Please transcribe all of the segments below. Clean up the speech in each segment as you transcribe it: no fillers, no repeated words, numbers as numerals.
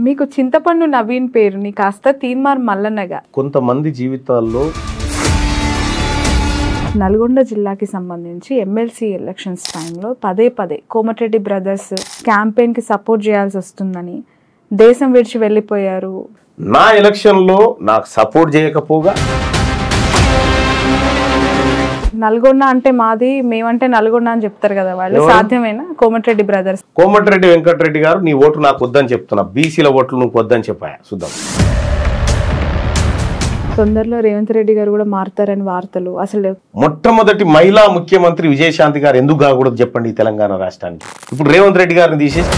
మీకు చింతపండు నవీన్ పేరుని కాస్త తీన్మార్ మల్లన్నగా కొంతమంది జీవితాల్లో నల్గొండ జిల్లాకి సంబంధించి ఎమ్మెల్సీ ఎలక్షన్స్ టైంలో పదే పదే కోమటిరెడ్డి బ్రదర్స్ క్యాంపెయిన్కి సపోర్ట్ చేయాల్సి వస్తుందని దేశం విడిచి వెళ్ళిపోయారు. నా ఎలక్షన్లో నాకు సపోర్ట్ చేయకపోగా నల్గొండ అంటే మాది, మేమంటే నల్గొండ అని చెప్తారు కదా వాళ్ళు. సాధ్యమేనా? కోమటిరెడ్డి బ్రదర్స్ కోమటిరెడ్డి వెంకటరెడ్డి గారు నీ ఓటు నాకు వద్దని చెప్తున్నా, బీసీల ఓట్లు నువ్వు వద్దని చెప్పాయా చూద్దాం. తొందరలో రేవంత్ రెడ్డి గారు కూడా మారుతారని వార్తలు. అసలు మొట్టమొదటి మహిళా ముఖ్యమంత్రి విజయశాంతి గారు ఎందుకు కాకూడదు చెప్పండి ఈ తెలంగాణ రాష్ట్రానికి? ఇప్పుడు రేవంత్ రెడ్డి గారిని తీసేసి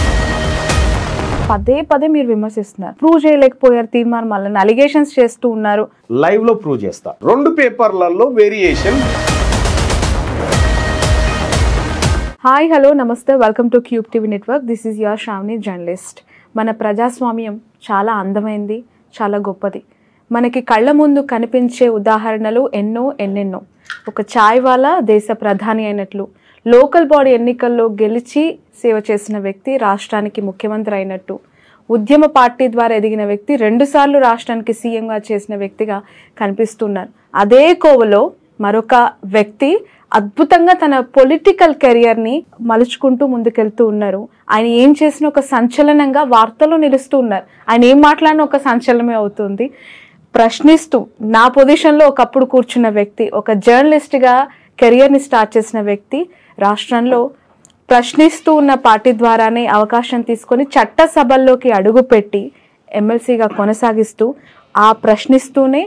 పదే పదే మీరు విమర్శిస్తున్నారు. ప్రూవ్ చేయలేకపోయారు తీన్మార్ మల్లన్న, అలిగేషన్స్ చేస్తూ ఉన్నారు. లైవ్ లో ప్రూవ్ చేస్తా. 2 పేపర్లలో వేరియేషన్. హాయ్, హలో, నమస్తే, welcome to Cube TV network. This is your Sravani, journalist. మన ప్రజాస్వామ్యం చాలా అందమైంది, చాలా గొప్పది. మనకి కళ్ళ ముందు కనిపించే ఉదాహరణలు ఎన్నెన్నో. ఒక చాయ్ వాలా దేశ ప్రధాని అయినట్లు, లోకల్ బాడీ ఎన్నికల్లో గెలిచి సేవ చేసిన వ్యక్తి రాష్ట్రానికి ముఖ్యమంత్రి అయినట్టు, ఉద్యమ పార్టీ ద్వారా ఎదిగిన వ్యక్తి 2 సార్లు రాష్ట్రానికి సీఎంగా చేసిన వ్యక్తిగా కనిపిస్తున్నారు. అదే కోవలో మరొక వ్యక్తి అద్భుతంగా తన పొలిటికల్ కెరియర్ని మలుచుకుంటూ ముందుకెళ్తూ ఉన్నారు. ఆయన ఏం చేసిన ఒక సంచలనంగా వార్తల్లో నిలుస్తూ ఉన్నారు. ఆయన ఏం మాట్లాడిన ఒక సంచలనమే అవుతుంది. ప్రశ్నిస్తూ నా పొజిషన్లో ఒకప్పుడు కూర్చున్న వ్యక్తి, ఒక జర్నలిస్ట్గా కెరియర్ని స్టార్ట్ చేసిన వ్యక్తి రాష్ట్రంలో ప్రశ్నిస్తూ ఉన్న పార్టీ ద్వారానే అవకాశం తీసుకొని చట్టసభల్లోకి అడుగుపెట్టి ఎమ్మెల్సీగా కొనసాగిస్తూ ఆ ప్రశ్నిస్తూనే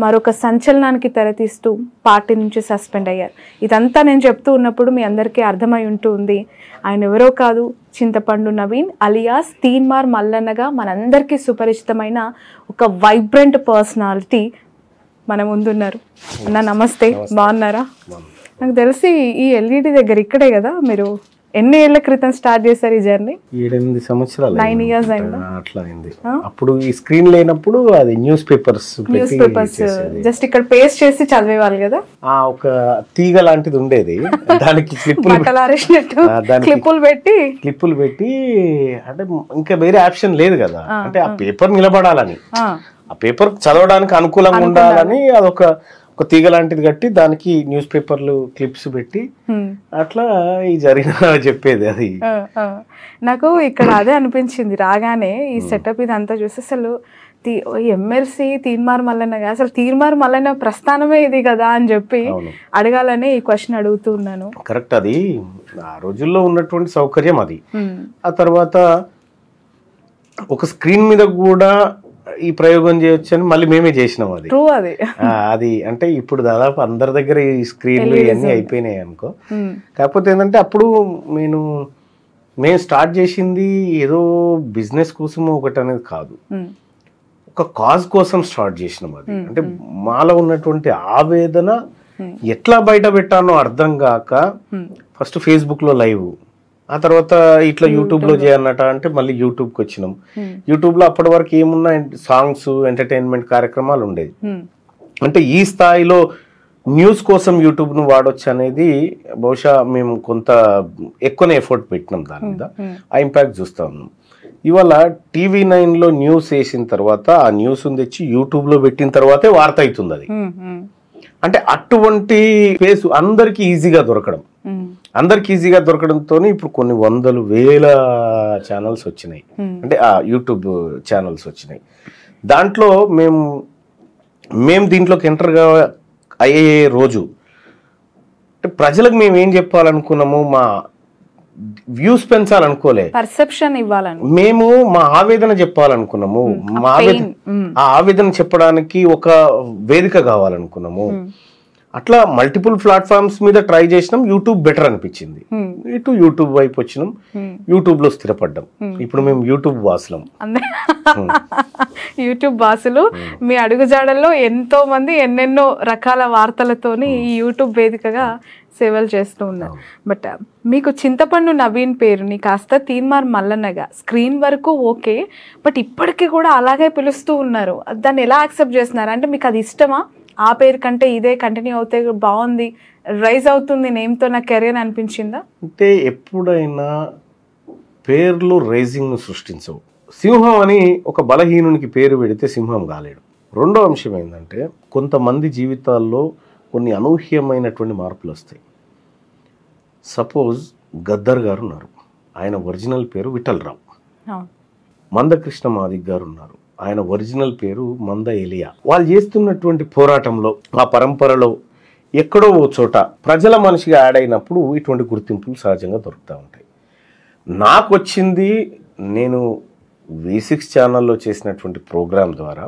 మరొక సంచలనానికి తెరతీస్తూ పార్టీ నుంచి సస్పెండ్ అయ్యారు. ఇదంతా నేను చెప్తూ ఉన్నప్పుడు మీ అందరికీ అర్థమై ఉంటుంది. ఆయన ఎవరో కాదు, చింతపండు నవీన్ అలియాస్ తీన్మార్ మల్లన్నగా మనందరికీ సుపరిచితమైన ఒక వైబ్రెంట్ పర్సనాలిటీ మన ముందున్నారు. అన్న నమస్తే, బాగున్నారా? నాకు తెలిసి ఈ ఎల్ఈడి దగ్గర ఇక్కడే కదా మీరు ఎన్ని ఏళ్ల క్రితం స్టార్ట్ చేశారు ఈ జర్నీ? 7-8 సంవత్సరాలు, 9 years అయిందా? అట్లా అయింది. అప్పుడు ఈ స్క్రీన్ లేనప్పుడు అది న్యూస్ పేపర్స్ జస్ట్ ఇక్కడ పేస్ట్ చేసి చదివేవాళ్ళు కదా. ఒక తీగ లాంటిది ఉండేది, దానికి క్లిప్పులు పెట్టి అంటే ఇంకా వేరే ఆప్షన్ లేదు కదా. అంటే ఆ పేపర్ నిలబడాలని, ఆ పేపర్ చదవడానికి అనుకూలంగా ఉండాలని అదొక తీగ లాంటిది కట్టి దానికి న్యూస్ పేపర్లు క్లిప్స్ పెట్టి అట్లా ఈ జరిగిన చెప్పేది. అది నాకు ఇక్కడ అదే అనిపించింది రాగానే ఈ సెటప్ ఇదంతా చూసి. అసలు ఎమ్మెల్సీ తీన్మార్ మల్లన్న, అసలు తీన్మార్ మల్లన్న ప్రస్థానమే ఇది కదా అని చెప్పి అడగాలని ఈ క్వశ్చన్ అడుగుతూ ఉన్నాను. కరెక్ట్, అది ఆ రోజుల్లో ఉన్నటువంటి సౌకర్యం అది. ఆ తర్వాత ఒక స్క్రీన్ మీద కూడా ఈ ప్రయోగం చేయొచ్చు అని మళ్ళీ మేమే చేసినాం. అది అంటే ఇప్పుడు దాదాపు అందరి దగ్గర ఈ స్క్రీన్లు ఇవన్నీ అయిపోయినాయి అనుకో. కాకపోతే ఏంటంటే అప్పుడు మేము స్టార్ట్ చేసింది ఏదో బిజినెస్ కోసం ఒకటి అనేది కాదు, ఒక కాజ్ కోసం స్టార్ట్ చేసినాం. అది అంటే మాలో ఉన్నటువంటి ఆవేదన ఎట్లా బయట పెట్టానో అర్థం కాక ఫస్ట్ ఫేస్బుక్ లో లైవ్, ఆ తర్వాత ఇట్లా యూట్యూబ్ లో చేయన్నట అంటే మళ్ళీ యూట్యూబ్కి వచ్చినాం. యూట్యూబ్ లో అప్పటి వరకు ఏమున్నా సాంగ్స్, ఎంటర్టైన్మెంట్ కార్యక్రమాలు ఉండేది. అంటే ఈ స్థాయిలో న్యూస్ కోసం యూట్యూబ్ ను వాడొచ్చు అనేది బహుశా మేము కొంత ఎక్కువనే ఎఫర్ట్ పెట్టినాం దాని మీద. ఆ ఇంపాక్ట్ చూస్తా ఉన్నాం. ఇవాళ TV9 లో న్యూస్ వేసిన తర్వాత ఆ న్యూస్ తెచ్చి యూట్యూబ్ లో పెట్టిన తర్వాతే వార్త అవుతుంది. అది అంటే అటువంటి ఫేస్ అందరికి ఈజీగా దొరకడంతో ఇప్పుడు కొన్ని 100,000 ఛానల్స్ వచ్చినాయి, అంటే ఆ యూట్యూబ్ ఛానల్స్ వచ్చినాయి. దాంట్లో మేము దీంట్లోకి ఎంటర్గా అయ్యే రోజు అంటే ప్రజలకు మేము ఏం చెప్పాలనుకున్నాము, మా వ్యూస్ పెంచాలనుకోలే, పర్సెప్షన్ ఇవ్వాలని మేము మా ఆవేదన చెప్పాలనుకున్నాము. ఆ ఆవేదన చెప్పడానికి ఒక వేదిక కావాలనుకున్నాము. అట్లా మల్టిపుల్ ప్లాట్ఫామ్స్ మీద ట్రై చేసినాం. యూట్యూబ్ బెటర్ అనిపించింది, ఇటు యూట్యూబ్ వైపు వచ్చినాం. యూట్యూబ్ లో స్థిరపడ్డాం. ఇప్పుడు మేము యూట్యూబ్ వాసులం. యూట్యూబ్ వాసులు మీ అడుగుజాడల్లో ఎంతో మంది ఎన్నెన్నో రకాల వార్తలతోని ఈ యూట్యూబ్ వేదికగా సేవలు చేస్తూ ఉన్నారు. బట్ మీకు చింతపండు నవీన్ పేరుని కాస్త తీన్మార్ మల్లన్నగా స్క్రీన్ వరకు ఓకే, బట్ ఇప్పటికీ కూడా అలాగే పిలుస్తూ ఉన్నారు. దాన్ని ఎలా యాక్సెప్ట్ చేస్తున్నారు? అంటే మీకు అది ఇష్టమా? ఆ పేరు కంటే ఇదే కంటిన్యూ అవుతే బాగుంది, రైజ్ అవుతుంది నేమ్తో నా కెరీర్ అనిపించిందా? అంటే ఎప్పుడైనా పేర్లు రైజింగ్ను సృష్టించవు, సింహం అని ఒక బలహీనునికి పేరు పెడితే సింహం కాలేడు. రెండో అంశం ఏంటంటే కొంతమంది జీవితాల్లో కొన్ని అనూహ్యమైనటువంటి మార్పులు వస్తాయి. సపోజ్ గద్దర్ గారు ఉన్నారు, ఆయన ఒరిజినల్ పేరు విఠలరావు. మందకృష్ణ మాదిక్ గారు ఉన్నారు, ఆయన ఒరిజినల్ పేరు మంద ఎలియా. వాళ్ళు చేస్తున్నటువంటి పోరాటంలో ఆ పరంపరలో ఎక్కడో ఓ చోట ప్రజల మనిషిగా యాడ్ అయినప్పుడు ఇటువంటి గుర్తింపులు సహజంగా దొరుకుతూ ఉంటాయి. నాకు వచ్చింది, నేను V6 ఛానల్లో చేసినటువంటి ప్రోగ్రాం ద్వారా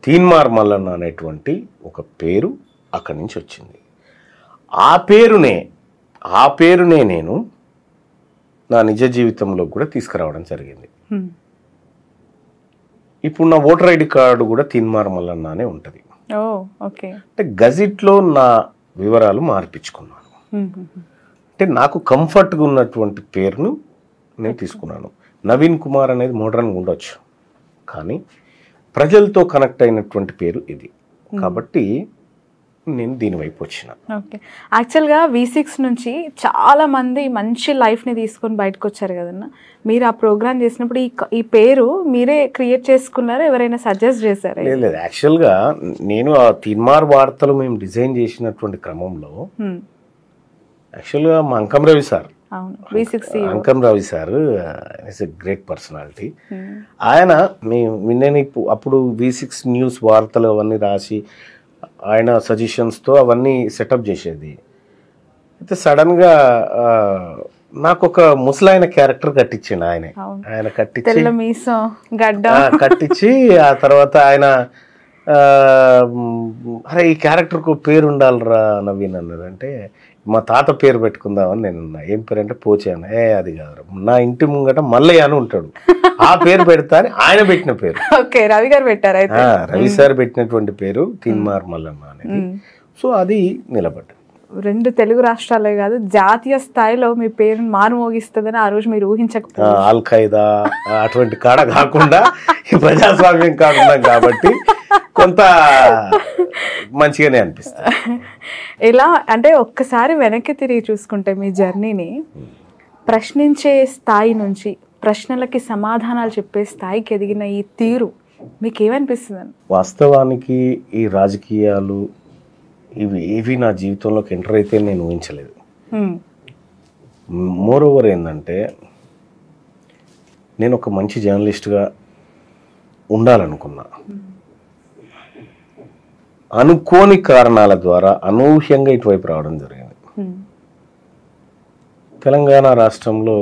తీన్మార్ మల్లన్న అనేటువంటి ఒక పేరు అక్కడి నుంచి వచ్చింది. ఆ పేరునే నేను నా నిజ జీవితంలో కూడా తీసుకురావడం జరిగింది. ఇప్పుడు నా ఓటర్ ఐడి కార్డు కూడా తీన్మార్ మల్లన్న అనే ఉంటుంది. అంటే గజిట్లో నా వివరాలు మార్పించుకున్నాను. అంటే నాకు కంఫర్ట్గా ఉన్నటువంటి పేరును నేను తీసుకున్నాను. నవీన్ కుమార్ అనేది మోడర్న్గా ఉండొచ్చు, కానీ ప్రజలతో కనెక్ట్ అయినటువంటి పేరు ఇది. కాబట్టి నేను దీని వైపు వచ్చిన. ఓకే, యాక్చువల్గా V6 నుంచి చాలా మంది మంచి లైఫ్ని తీసుకొని బయటకు వచ్చారు కదన్నా. మీరు ఆ ప్రోగ్రామ్ చేసినప్పుడు ఈ పేరు మీరే క్రియేట్ చేసుకున్నారా, ఎవరైనా సజెస్ట్ చేశారా? లేదు, యాక్చువల్గా నేను ఆ తీన్మార్ వార్తలు మేము డిజైన్ చేసినటువంటి క్రమంలో యాక్చువల్గా మా Ankam Ravi sir, Ankam Ravi sir is a great personality. ఆయన నేను అప్పుడు V6 న్యూస్ వార్తలు అవన్నీ రాసి ఆయన సజెషన్స్తో అవన్నీ సెటప్ చేసేది. అయితే సడన్గా నాకు ఒక ముసలాయన క్యారెక్టర్ కట్టించిండు ఆయన కట్టించి ఆ తర్వాత ఆయన అరే ఈ క్యారెక్టర్కు పేరు ఉండాలిరా నవీన్ అన్నదంటే మా తాత పేరు పెట్టుకుందామని నేనున్నా. ఏం పేరు అంటే పోచాను. అది కాదు, నా ఇంటి ముంగట మల్లయ్య అని ఉంటాడు, ఆ పేరు పెడతా అని ఆయన పెట్టిన పేరు. రవి గారు పెట్టారు, రవి సార్ పెట్టినటువంటి పేరు తీన్మార్ మల్లన్న అనేది. సో అది నిలబడ్డ. 2 తెలుగు రాష్ట్రాలే కాదు, జాతీయ స్థాయిలో మీ పేరుని మారుమోగిస్తుందని ఆ రోజు మీరు ఊహించకపోతే, అల్ ఖైదా అటువంటి కాడ కాకుండా ప్రజాస్వామ్యం కాకుండా కాబట్టి కొంత మంచిగానే అనిపిస్తుంది. ఇలా అంటే ఒక్కసారి వెనక్కి తిరిగి చూసుకుంటే మీ జర్నీని, ప్రశ్నించే స్థాయి నుంచి ప్రశ్నలకి సమాధానాలు చెప్పే స్థాయికి ఎదిగిన ఈ తీరు మీకు ఏమనిపిస్తుంది? వాస్తవానికి ఈ రాజకీయాలు ఏవి నా జీవితంలోకి ఎంటర్ అయితే నేను ఊహించలేదు. మోర్ ఓవర్ ఏంటంటే నేను ఒక మంచి జర్నలిస్ట్గా ఉండాలనుకున్నా. అనుకోని కారణాల ద్వారా అనూహ్యంగా ఇటువైపు రావడం జరిగింది. తెలంగాణ రాష్ట్రంలో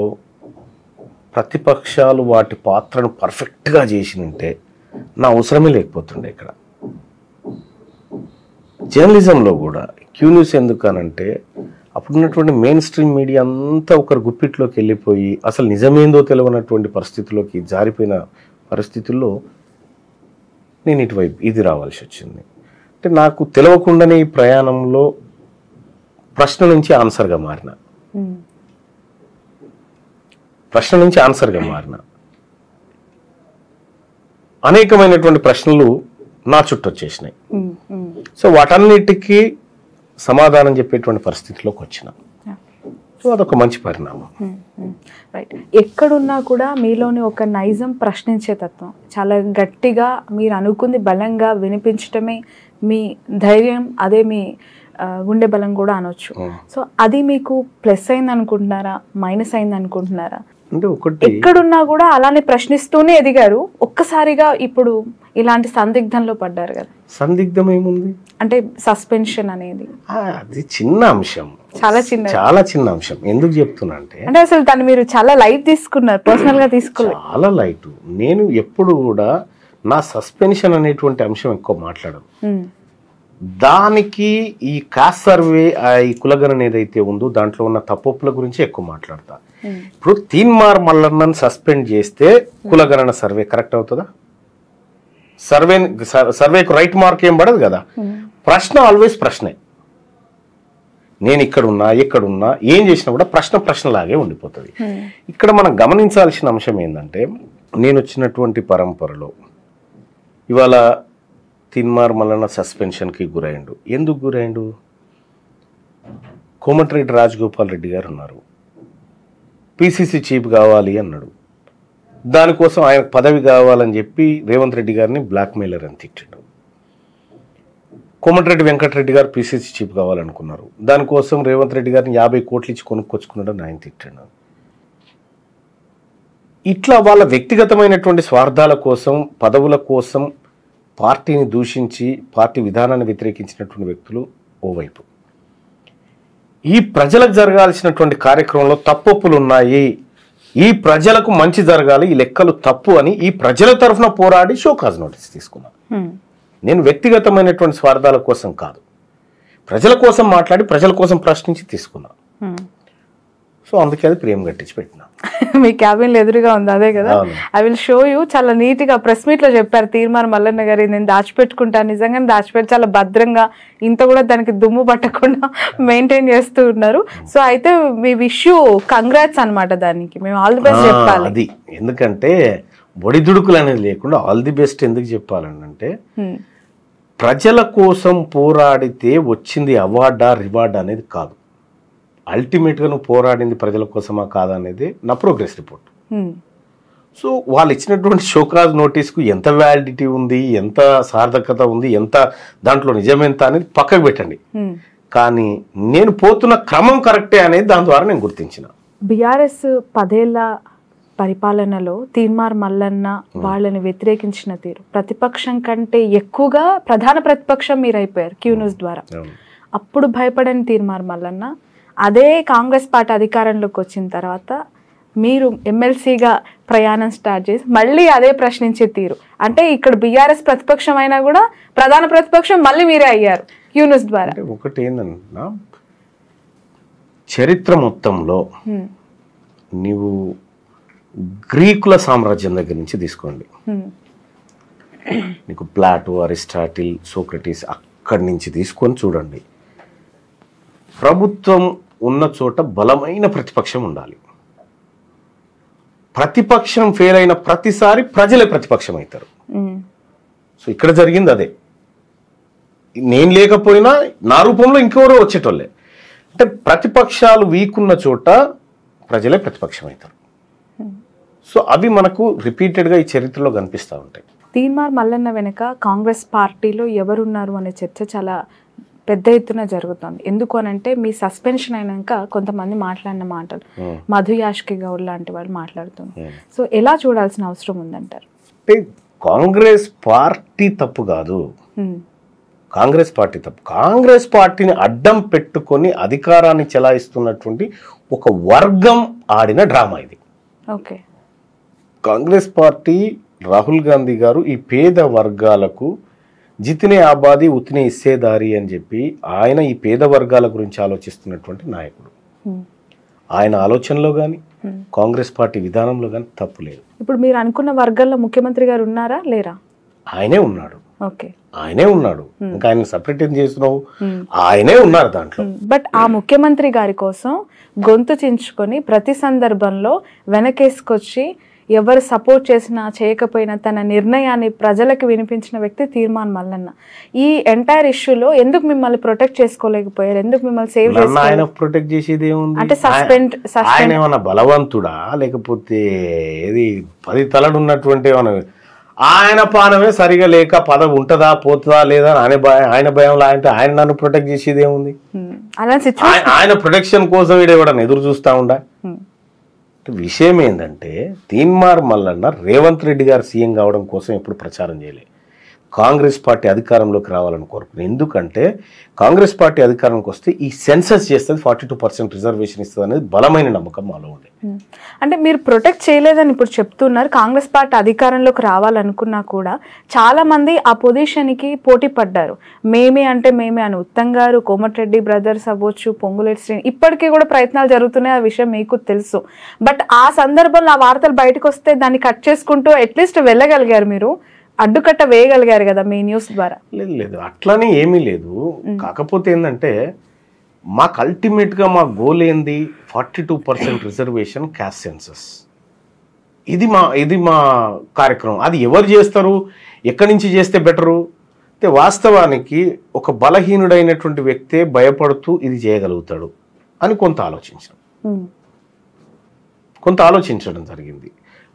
ప్రతిపక్షాలు వాటి పాత్రను పర్ఫెక్ట్గా చేసినంటే నా అవసరమే లేకపోతుండే. ఇక్కడ జర్నలిజంలో కూడా క్యూ న్యూస్ ఎందుకనంటే అప్పుడున్నటువంటి మెయిన్ స్ట్రీమ్ మీడియా అంతా ఒకరి గుప్పిట్లోకి వెళ్ళిపోయి అసలు నిజమేందో తెలియనటువంటి పరిస్థితుల్లోకి జారిపోయిన పరిస్థితుల్లో నేను ఇటువైపు ఇది రావాల్సి వచ్చింది. అంటే నాకు తెలియకుండానే ఈ ప్రయాణంలో ప్రశ్న నుంచి ఆన్సర్గా మారిన అనేకమైనటువంటి ప్రశ్నలు నా చుట్టూ వచ్చేసినాయి. సో వాటన్నిటికీ సమాధానం చెప్పేటువంటి పరిస్థితిలోకి వచ్చిన. సో అదొక మంచి పరిణామం. రైట్, ఎక్కడున్నా కూడా మీలోని ఒక నైజం ప్రశ్నించే తత్వం చాలా గట్టిగా మీరు అనుకుంది బలంగా వినిపించటమే మీ ధైర్యం, అదే మీ గుండె బలం కూడా అనొచ్చు. సో అది మీకు ప్లస్ అయింది అనుకుంటున్నారా, మైనస్ అయింది అనుకుంటున్నారా? అంటే ఒకటి ఎక్కడున్నా కూడా అలానే ప్రశ్నిస్తూనే ఎదిగారు, ఒక్కసారిగా ఇప్పుడు ఇలాంటి సందిగ్ధంలో పడ్డారు కదా. సందిగ్ధం ఏముంది అంటే సస్పెన్షన్ అనేది అది చిన్న అంశం, చాలా చిన్న అంశం. ఎందుకు చెప్తున్నా అంటే అసలు దాన్ని మీరు చాలా లైట్ తీసుకున్నారు, పర్సనల్ గా తీసుకున్నారు. చాలా లైట్. నేను ఎప్పుడు కూడా నా సస్పెన్షన్ అనేటువంటి అంశం ఎక్కువ మాట్లాడను. దానికి ఈ కాస్ట్ సర్వే, ఈ కులగణన ఏదైతే ఉందో దాంట్లో ఉన్న తప్పుల గురించి ఎక్కువ మాట్లాడతా. ఇప్పుడు తీన్మార్ మల్లన్నను సస్పెండ్ చేస్తే కులగణన సర్వే కరెక్ట్ అవుతుందా? సర్వేకు రైట్ మార్క్ ఏం పడదు కదా. ప్రశ్న ఆల్వేస్ ప్రశ్నే. నేను ఎక్కడున్నా ఏం చేసినా కూడా ప్రశ్నలాగే ఉండిపోతుంది. ఇక్కడ మనం గమనించాల్సిన అంశం ఏంటంటే, నేను వచ్చినటువంటి పరంపరలో ఇవాళ తీన్మార్ మల్లన్న సస్పెన్షన్కి గురైండు. ఎందుకు గురైండు? కోమటిరెడ్డి రాజగోపాల్ రెడ్డి గారు ఉన్నారు, PCC చీఫ్ కావాలి అన్నాడు. దానికోసం ఆయన పదవి కావాలని చెప్పి రేవంత్ రెడ్డి గారిని బ్లాక్మెయిలర్ అని తిట్టాడు. కోమటిరెడ్డి వెంకటరెడ్డి గారు పిసిసి చీఫ్ కావాలనుకున్నారు, దానికోసం రేవంత్ రెడ్డి గారిని 50 కోట్లు ఇచ్చి కొనుక్కొచ్చుకున్నాడని ఆయన తిట్టాడు. ఇట్లా వాళ్ళ వ్యక్తిగతమైనటువంటి స్వార్థాల కోసం, పదవుల కోసం పార్టీని దూషించి పార్టీ విధానాన్ని వ్యతిరేకించినటువంటి వ్యక్తులు ఓవైపు, ఈ ప్రజలకు జరగాల్సినటువంటి కార్యక్రమంలో తప్పొప్పులు ఉన్నాయి, ఈ ప్రజలకు మంచి జరగాలి, ఈ లెక్కలు తప్పు అని ఈ ప్రజల తరఫున పోరాడి షోకాజ్ నోటీస్ తీసుకున్నాను. నేను వ్యక్తిగతమైనటువంటి స్వార్థాల కోసం కాదు, ప్రజల కోసం మాట్లాడి ప్రజల కోసం ప్రశ్నించి తీసుకున్నా. సో అందుకే అది ప్రేమ కట్టించి పెట్టినా. మీ క్యాబిన్ ఎదురుగా ఉంది అదే కదా, ఐ విల్ షో యూ. చాలా నీట్ గా ప్రెస్ మీట్ లో చెప్పారు తీర్మార్ మల్లన్న గారు, నేను దాచిపెట్టుకుంటాను, నిజంగానే దాచిపెట్టి చాలా భద్రంగా, ఇంత కూడా దానికి దుమ్ము పట్టకుండా మెయింటైన్ చేస్తూ ఉన్నారు. సో అయితే మీ విష్ యూ కంగ్రాట్స్ అనమాట, దానికి మేము ఆల్ ది బెస్ట్ చెప్పాలి. అది ఎందుకంటే ఒడిదుడుకులు అనేది లేకుండా ఆల్ ది బెస్ట్ ఎందుకు చెప్పాలంటే, ప్రజల కోసం పోరాడితే వచ్చింది అవార్డా రివార్డా అనేది కాదు, అల్టిమేట్గా నువ్వు పోరాడింది ప్రజల కోసమా కాదా అనేది నా ప్రోగ్రెస్ రిపోర్ట్. సో వాళ్ళు ఇచ్చినటువంటి షోకాజ్ నోటీస్కు ఎంత వ్యాలిడిటీ ఉంది, ఎంత సార్థకత ఉంది, ఎంత దాంట్లో నిజమెంత అనేది పక్కకు పెట్టండి, కానీ నేను పోతున్న క్రమం కరెక్టే అనేది దాని ద్వారా నేను గుర్తించిన. బీఆర్ఎస్ 10 ఏళ్ల పరిపాలనలో తీర్మార్ మల్లన్న వాళ్ళని వ్యతిరేకించిన తీరు, ప్రతిపక్షం కంటే ఎక్కువగా ప్రధాన ప్రతిపక్షం మీరు అయిపోయారు క్యూ న్యూస్ ద్వారా. అప్పుడు భయపడని తీర్మార్ మల్లన్న అదే కాంగ్రెస్ పార్టీ అధికారంలోకి వచ్చిన తర్వాత మీరు ఎమ్మెల్సీగా ప్రయాణం స్టార్ట్ చేసి మళ్ళీ అదే ప్రశ్నించే తీరు, అంటే ఇక్కడ బీఆర్ఎస్ ప్రతిపక్షం అయినా కూడా ప్రధాన ప్రతిపక్షం మళ్ళీ మీరే అయ్యారు క్యూ న్యూస్ ద్వారా. ఒకటి ఏంటన్నా, చరిత్ర మొత్తంలో నీవు గ్రీకుల సామ్రాజ్యం దగ్గర నుంచి తీసుకోండి, నీకు ప్లాటో, అరిస్టాటిల్, సోక్రటీస్ అక్కడి నుంచి తీసుకొని చూడండి, ప్రభుత్వం ఉన్న చోట బలమైన ప్రతిపక్షం ఉండాలి. ప్రతిపక్షం ఫెయిల్ అయిన ప్రతిసారి ప్రజలే ప్రతిపక్షం అవుతారు. సో ఇక్కడ జరిగింది అదే, నేను లేకపోయినా నా రూపంలో ఇంకెవరో వచ్చేటోళ్ళే. అంటే ప్రతిపక్షాలు వీక్ ఉన్న చోట ప్రజలే ప్రతిపక్షం అవుతారు. సో అవి మనకు రిపీటెడ్గా ఈ చరిత్రలో కనిపిస్తూ ఉంటాయి. తీర్మార్ మల్లన్న వెనుక కాంగ్రెస్ పార్టీలో ఎవరున్నారు అనే చర్చ చాలా పెద్ద ఎత్తున జరుగుతుంది. ఎందుకు అనంటే మీ సస్పెన్షన్ అయినాక కొంతమంది మాట్లాడిన మాటలు, మధు యాష్కి గౌడ్ లాంటి వాళ్ళు మాట్లాడుతున్నారు. సో ఎలా చూడాల్సిన అవసరం ఉందంటారు? అంటే కాంగ్రెస్ పార్టీ తప్పు కాదు, కాంగ్రెస్ పార్టీ తప్పు, కాంగ్రెస్ పార్టీని అడ్డం పెట్టుకొని అధికారాన్ని చెలాయిస్తున్నటువంటి ఒక వర్గం ఆడిన డ్రామా ఇది. ఓకే, కాంగ్రెస్ పార్టీ, రాహుల్ గాంధీ గారు ఈ పేద వర్గాలకు జితినే ఆబాది ఉతినే ఇస్సేదారి అని చెప్పి ఆయన ఈ పేద వర్గాల గురించి ఆలోచిస్తున్నటువంటి నాయకుడు. ఆయన ఆలోచనలో కానీ కాంగ్రెస్ పార్టీ విధానంలో కానీ తప్పు లేదు. ఇప్పుడు మీరు అనుకున్న వర్గాల్లో ముఖ్యమంత్రి గారు ఉన్నారా లేరా? ఆయనే ఉన్నాడు. ఓకే, ఆయనే ఉన్నాడు, ఇంకా ఆయన సపరేట్ ఏం చేస్తున్నావు, ఆయనే ఉన్నారు దాంట్లో. బట్ ఆ ముఖ్యమంత్రి గారి కోసం గొంతు చించుకొని ప్రతి సందర్భంలో వెనకేసుకొచ్చి ఎవరు సపోర్ట్ చేసినా చేయకపోయినా తన నిర్ణయాన్ని ప్రజలకు వినిపించిన వ్యక్తి తీర్మార్ మల్లన్న. ఈ ఎంటైర్ ఇష్యూలో ఎందుకు మిమ్మల్ని ప్రొటెక్ట్ చేసుకోలేకపోయారు? ఎందుకు మిమ్మల్ని సేవ్ చేసుకోలేదు? ఆయన ప్రొటెక్ట్ చేసేది ఏముంది? అంటే ఆయన ఏమన్నా బలవంతుడా, లేకపోతే ఏది 10 తలలు ఉన్నటువంటి ఏమన్నా, ఆయన పానమే సరిగా లేక పదవి ఉంటుందా పోతుందా లేదా ఆయన భయంలో ఆయన నన్ను ప్రొటెక్ట్ చేసేది ఏముంది? ఆయన ప్రొటెక్షన్ కోసం ఎవడన్నా ఎదురు చూస్తా ఉండా? విషయం ఏంటంటే, తీన్మార్ మల్లన్న రేవంత్ రెడ్డి గారు సీఎం కావడం కోసం ఎప్పుడు ప్రచారం చేయలే, కాంగ్రెస్ పార్టీ అధికారంలోకి రావాలని కోరుకున్నాను. ఎందుకంటే కాంగ్రెస్ పార్టీ అధికారంలోకి వస్తే ఈ సెన్సస్ చేస్తుంది, 42% రిజర్వేషన్ ఇస్తుంది అనేది బలమైన నమ్మకం మాలో ఉండే. అంటే మీరు ప్రొటెక్ట్ చేయలేదని ఇప్పుడు చెప్తున్నారు. కాంగ్రెస్ పార్టీ అధికారంలోకి రావాలనుకున్నా కూడా చాలా మంది ఆ పొజిషన్కి పోటీ పడ్డారు. మేమే అంటే మేమే అని ఉత్తమ్ గారు, కోమటిరెడ్డి బ్రదర్స్ అవ్వచ్చు, పొంగులేటి శ్రీని, ఇప్పటికీ కూడా ప్రయత్నాలు జరుగుతున్నాయి, ఆ విషయం మీకు తెలుసు. బట్ ఆ సందర్భంలో ఆ వార్తలు బయటకు వస్తే దాన్ని కట్ చేసుకుంటూ అట్లీస్ట్ వెళ్ళగలిగారు, మీరు అడ్డుకట్ట వేయగలిగారు కదా మీ న్యూస్ ద్వారా. లేదు అట్లానే ఏమీ లేదు. కాకపోతే ఏంటంటే మాకు అల్టిమేట్గా మా గోల్ ఏంది, 42% రిజర్వేషన్ క్యాస్ట్ సెన్సస్. ఇది మా కార్యక్రమం. అది ఎవరు చేస్తారు, ఎక్కడి నుంచి చేస్తే బెటరు అంటే, వాస్తవానికి ఒక బలహీనుడైనటువంటి వ్యక్తే భయపడుతూ ఇది చేయగలుగుతాడు అని కొంత ఆలోచించడం జరిగింది.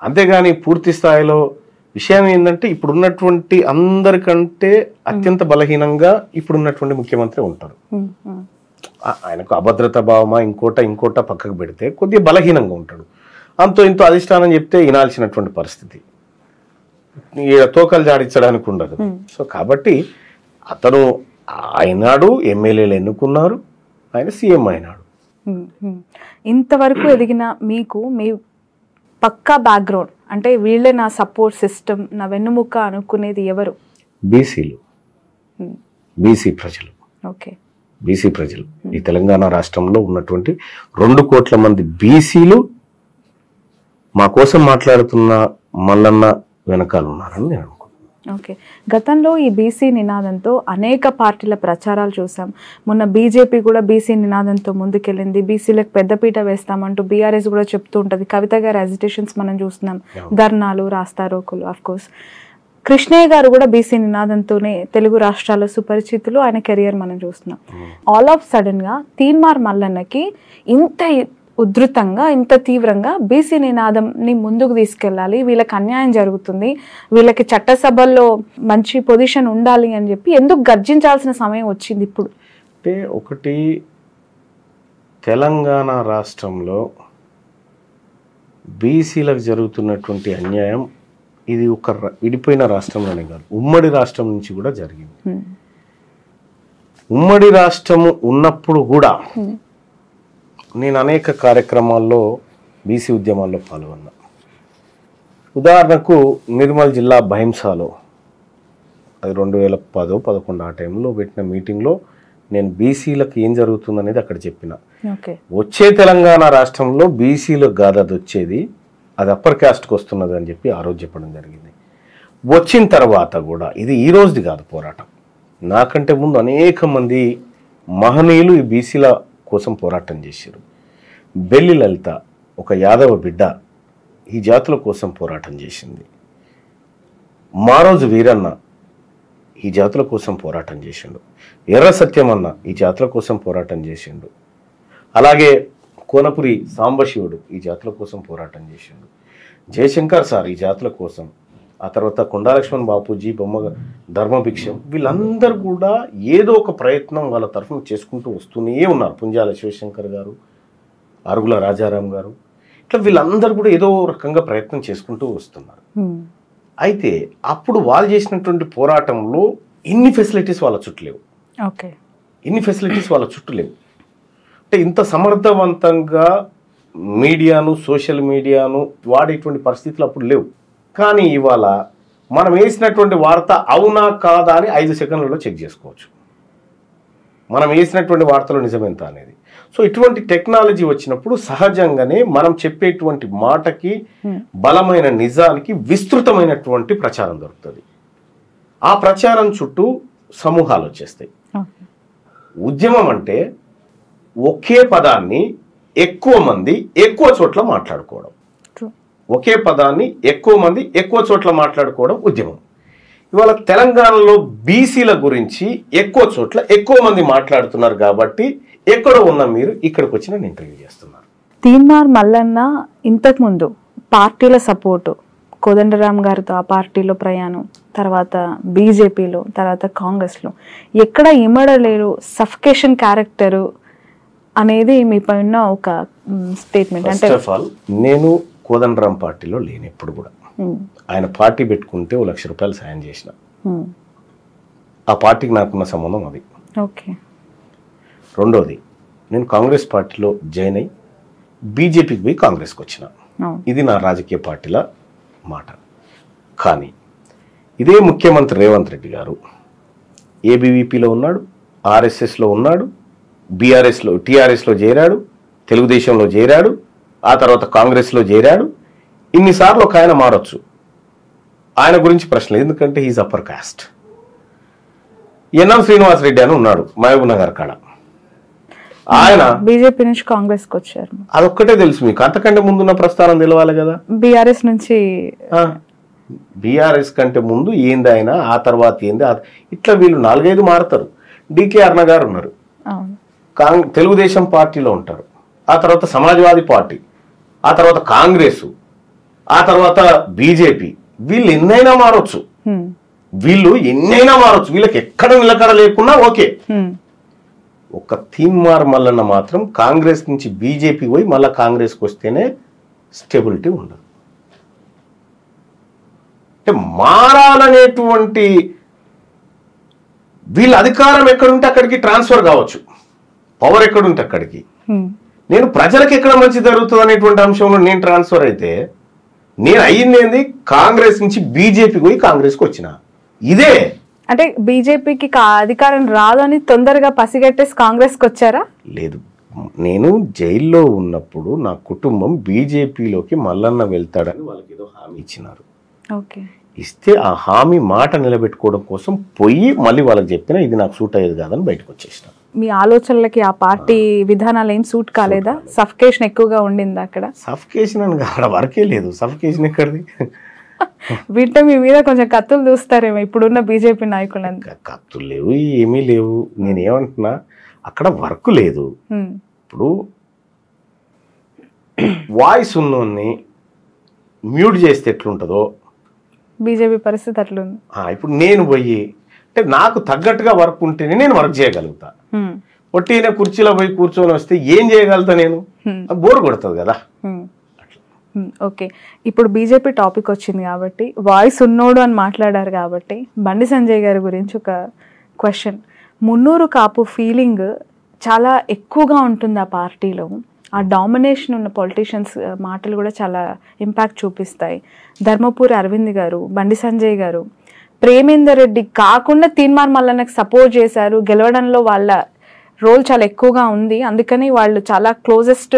అంతేగాని పూర్తి స్థాయిలో విషయం ఏంటంటే ఇప్పుడున్నటువంటి అందరికంటే అత్యంత బలహీనంగా ఇప్పుడున్నటువంటి ముఖ్యమంత్రి ఉంటారు. ఆయనకు అభద్రత భావమా ఇంకోట పక్కకు పెడితే కొద్దిగా బలహీనంగా ఉంటాడు. అంతో ఇంతో అధిష్టానం చెప్తే వినాల్సినటువంటి పరిస్థితి, తోకలు జాడించడానికి ఉండదు. సో కాబట్టి అతను అయినాడు, ఎమ్మెల్యేలు ఎన్నుకున్నారు, ఆయన సీఎం అయినాడు. ఇంతవరకు ఎదిగిన మీకు మీ పక్కా బ్యాక్గ్రౌండ్ అంటే వీళ్ళే నా సపోర్ట్ సిస్టమ్, నా వెన్నుముక్క అనుకునేది ఎవరు? బీసీలు, బీసీ ప్రజలు. ఓకే, బీసీ ప్రజలు. ఈ తెలంగాణ రాష్ట్రంలో ఉన్నటువంటి 2 కోట్ల మంది బీసీలు మా కోసం మాట్లాడుతున్న మల్లన్న వెనకాల ఉన్నారని నేను అనుకుంటున్నాను. ఓకే, గతంలో ఈ బీసీ నినాదంతో అనేక పార్టీల ప్రచారాలు చూసాం. మొన్న బీజేపీ కూడా బీసీ నినాదంతో ముందుకెళ్ళింది. బీసీలకు పెద్దపీట వేస్తామంటూ బీఆర్ఎస్ కూడా చెప్తూ ఉంటుంది. కవిత గారి అజిటేషన్స్ మనం చూస్తున్నాం, ధర్నాలు, రాస్తారోకులు. ఆఫ్ కోర్స్ కృష్ణయ్య గారు కూడా బీసీ నినాదంతోనే తెలుగు రాష్ట్రాల సుపరిచితులు. ఆయన కెరియర్ మనం చూస్తున్నాం. ఆల్ ఆఫ్ సడన్ గా తీన్మార్ మల్లన్నకి ఇంత ఉధృతంగా, ఇంత తీవ్రంగా బీసీ నినాదంని ముందుకు తీసుకెళ్ళాలి, వీళ్ళకి అన్యాయం జరుగుతుంది, వీళ్ళకి చట్టసభల్లో మంచి పొజిషన్ ఉండాలి అని చెప్పి ఎందుకు గర్జించాల్సిన సమయం వచ్చింది ఇప్పుడు? అంటే ఒకటి, తెలంగాణ రాష్ట్రంలో బీసీలకు జరుగుతున్నటువంటి అన్యాయం ఇది ఒక విడిపోయిన రాష్ట్రంలోనే కాదు, ఉమ్మడి రాష్ట్రం నుంచి కూడా జరిగింది. ఉమ్మడి రాష్ట్రము ఉన్నప్పుడు కూడా నేను అనేక కార్యక్రమాల్లో బీసీ ఉద్యమాల్లో పాల్గొన్నా. ఉదాహరణకు నిర్మల్ జిల్లా భైంసాలో, అది 2010-11 ఆ టైంలో పెట్టిన మీటింగ్లో నేను బీసీలకు ఏం జరుగుతుంది అనేది అక్కడ చెప్పిన. వచ్చే తెలంగాణ రాష్ట్రంలో బీసీలకు కాదు అది వచ్చేది, అది అప్పర్ క్యాస్ట్కి వస్తున్నది అని చెప్పి ఆ రోజు చెప్పడం జరిగింది. వచ్చిన తర్వాత కూడా ఇది ఈ రోజుది కాదు పోరాటం. నాకంటే ముందు అనేక మంది మహనీయులు ఈ బీసీల కోసం పోరాటం చేశారు. బెల్లి లలిత, ఒక యాదవ బిడ్డ, ఈ జాతుల కోసం పోరాటం చేసింది. మారోజు వీరన్న ఈ జాతుల కోసం పోరాటం చేసిండు. ఎర్ర సత్యమన్న ఈ జాతుల కోసం పోరాటం చేసిండు. అలాగే కోనపురి సాంబశివుడు ఈ జాతుల కోసం పోరాటం చేసిండు. జయశంకర్ సార్ ఈ జాతుల కోసం, ఆ తర్వాత కొండాలక్ష్మణ్ బాపూజీ, బొమ్మ ధర్మభిక్షం, వీళ్ళందరూ కూడా ఏదో ఒక ప్రయత్నం వాళ్ళ తరఫున చేసుకుంటూ వస్తూనే ఉన్నారు. పుంజాల శివశంకర్ గారు, అరుగుల రాజారాం గారు, ఇట్లా వీళ్ళందరూ కూడా ఏదో రకంగా ప్రయత్నం చేసుకుంటూ వస్తున్నారు. అయితే అప్పుడు వాళ్ళు చేసినటువంటి పోరాటంలో ఇన్ని ఫెసిలిటీస్ వాళ్ళ చుట్టూ లేవు. ఇన్ని ఫెసిలిటీస్ వాళ్ళ చుట్టూ లేవు. అంటే ఇంత సమర్థవంతంగా మీడియాను, సోషల్ మీడియాను వాడేటువంటి పరిస్థితులు అప్పుడు లేవు. కానీ ఇవాళ మనం వేసినటువంటి వార్త అవునా కాదా అని 5 సెకండ్లలో చెక్ చేసుకోవచ్చు. మనం వేసినటువంటి వార్తలో నిజమెంత అనేది. సో ఇటువంటి టెక్నాలజీ వచ్చినప్పుడు సహజంగానే మనం చెప్పేటువంటి మాటకి, బలమైన నిజానికి విస్తృతమైనటువంటి ప్రచారం దొరుకుతుంది. ఆ ప్రచారం చుట్టూ సమూహాలు వచ్చేస్తాయి. ఉద్యమం అంటే ఒకే పదాన్ని ఎక్కువ మంది ఎక్కువ చోట్ల మాట్లాడుకోవడం. ఒకే పదాన్ని ఎక్కువ మంది ఎక్కువ చోట్ల మాట్లాడుకోవడం ఉద్యమం. ఇవాళ తెలంగాణలో బీసీల గురించి ఎక్కువ చోట్ల ఎక్కువ మంది మాట్లాడుతున్నారు కాబట్టి ఎక్కడో ఉన్న మీరు ఇక్కడికి వచ్చి నేను ఇంటర్వ్యూ చేస్తున్నారు. తీన్మార్ మల్లన్న ఇంతకుముందు పార్టీల సపోర్టు, కోదండరామ్ గారితో ఆ పార్టీలో ప్రయాణం, తర్వాత బీజేపీలో, తర్వాత కాంగ్రెస్లో ఎక్కడ ఇమడలేరు, సఫికేషన్ క్యారెక్టరు అనేది మీ పైన ఒక స్టేట్మెంట్. అంటే ఫస్ట్ ఆఫ్ ఆల్ నేను కోదండరామ్ పార్టీలో లేను ఎప్పుడు కూడా. ఆయన పార్టీ పెట్టుకుంటే 1 లక్ష రూపాయలు సాయం చేసిన. ఆ పార్టీకి నాకున్న సంబంధం అది. ఓకే. రెండోది, నేను కాంగ్రెస్ పార్టీలో జాయిన్ అయ్యి బీజేపీకి పోయి కాంగ్రెస్కి వచ్చిన. ఇది నా రాజకీయ పార్టీల మాట. కానీ ఇదే ముఖ్యమంత్రి రేవంత్ రెడ్డి గారు ఏబీవీపీలో ఉన్నాడు, ఆర్ఎస్ఎస్లో ఉన్నాడు, బీఆర్ఎస్లో, టీఆర్ఎస్లో చేరాడు, తెలుగుదేశంలో చేరాడు, ఆ తర్వాత కాంగ్రెస్లో చేరాడు. ఇన్నిసార్లు ఒక ఆయన మారొచ్చు, ఆయన గురించి ప్రశ్న, ఎందుకంటే he's upper caste. NM Srinivas Reddy అని ఉన్నాడు మహబూబ్ నగర్ కాడ, ఆయన బీజేపీ నుంచి కాంగ్రెస్కి వచ్చారు. అదొక్కటే తెలుసు మీకు, అంతకంటే ముందున్న ప్రస్థానం తెలవాలి కదా. బీఆర్ఎస్ నుంచి, బీఆర్ఎస్ కంటే ముందు ఏంది ఆయన, ఆ తర్వాత ఏంది, ఇట్లా వీళ్ళు 4-5 మారుతారు. డికే అరుణ గారు ఉన్నారు, తెలుగుదేశం పార్టీలో ఉంటారు, ఆ తర్వాత సమాజ్వాదీ పార్టీ, ఆ తర్వాత కాంగ్రెస్, ఆ తర్వాత బీజేపీ, వీళ్ళు ఎన్నైనా మారొచ్చు, వీళ్ళకి ఎక్కడ నిలకడ లేకున్నా ఓకే. ఒక తీన్మార్ మల్లన్న మాత్రం కాంగ్రెస్ నుంచి బీజేపీ పోయి మళ్ళీ కాంగ్రెస్కి వస్తేనే స్టెబిలిటీ ఉండదు. అంటే మారాలనేటువంటి వీళ్ళ అధికారం ఎక్కడుంటే అక్కడికి ట్రాన్స్ఫర్ కావచ్చు, పవర్ ఎక్కడుంటే అక్కడికి. నేను ప్రజలకు ఎక్కడ మంచి జరుగుతుంది అనేటువంటి అంశంలో నేను ట్రాన్స్ఫర్ అయితే నేను అయ్యింది ఏంది, కాంగ్రెస్ నుంచి బీజేపీకి పోయి కాంగ్రెస్కి వచ్చిన. ఇదే అంటే బీజేపీకి అధికారం రాదని తొందరగా పసిగట్టేసి కాంగ్రెస్కి వచ్చారా? లేదు, నేను జైల్లో ఉన్నప్పుడు నా కుటుంబం బీజేపీలోకి మల్లన్న వెళ్తాడని వాళ్ళకి ఏదో హామీ ఇచ్చినారు. ఓకే, ఇస్తే ఆ హామీ మాట నిలబెట్టుకోవడం కోసం పోయి మళ్ళీ వాళ్ళకి చెప్పినా ఇది నాకు సూట్ అయ్యేది కాదని బయటకు వచ్చేసిన. మీ ఆలోచనలకి ఆ పార్టీ విధానాలు ఏం సూట్ కాలేదా? సఫికేషన్ ఎక్కువగా ఉండిందా అక్కడ? సఫికేషన్ అని అక్కడ వరకే లేదు, సఫికేషన్ ఎక్కడిది? వీటి మీ మీద కొంచెం కత్తులు చూస్తారేమో ఇప్పుడున్న బీజేపీ నాయకులు. కత్తులు లేవు, ఏమీ లేవు. నేనేమంటున్నా, అక్కడ వర్క్ లేదు. ఇప్పుడు వాయిస్ ఉన్నోన్ని మ్యూట్ చేస్తే ఎట్లుంటుందో బీజేపీ పరిస్థితి అట్లుంది. ఇప్పుడు నేను పోయి అంటే నాకు తగ్గట్టుగా వర్క్ ఉంటేనే నేను వర్క్ చేయగలుగుతా. ఒట్టినే కుర్చీలో పోయి కూర్చొని వస్తే ఏం చేయగలుగుతా నేను? బోర్ కొడుతుంది కదా. ఓకే, ఇప్పుడు బీజేపీ టాపిక్ వచ్చింది కాబట్టి, వాయిస్ ఉన్నోడు అని మాట్లాడారు కాబట్టి, బండి సంజయ్ గారి గురించి ఒక క్వశ్చన్. మున్నూరు కాపు ఫీలింగ్ చాలా ఎక్కువగా ఉంటుంది ఆ పార్టీలో. ఆ డామినేషన్ ఉన్న పొలిటీషియన్స్ మాటలు కూడా చాలా ఇంపాక్ట్ చూపిస్తాయి. ధర్మపురి అరవింద్ గారు, బండి సంజయ్ గారు ప్రేమేందర్ రెడ్డి కాకుండా తీన్మార్ మల్లన్నకు సపోర్ట్ చేశారు. గెలవడంలో వాళ్ళ రోల్ చాలా ఎక్కువగా ఉంది. అందుకని వాళ్ళు చాలా closest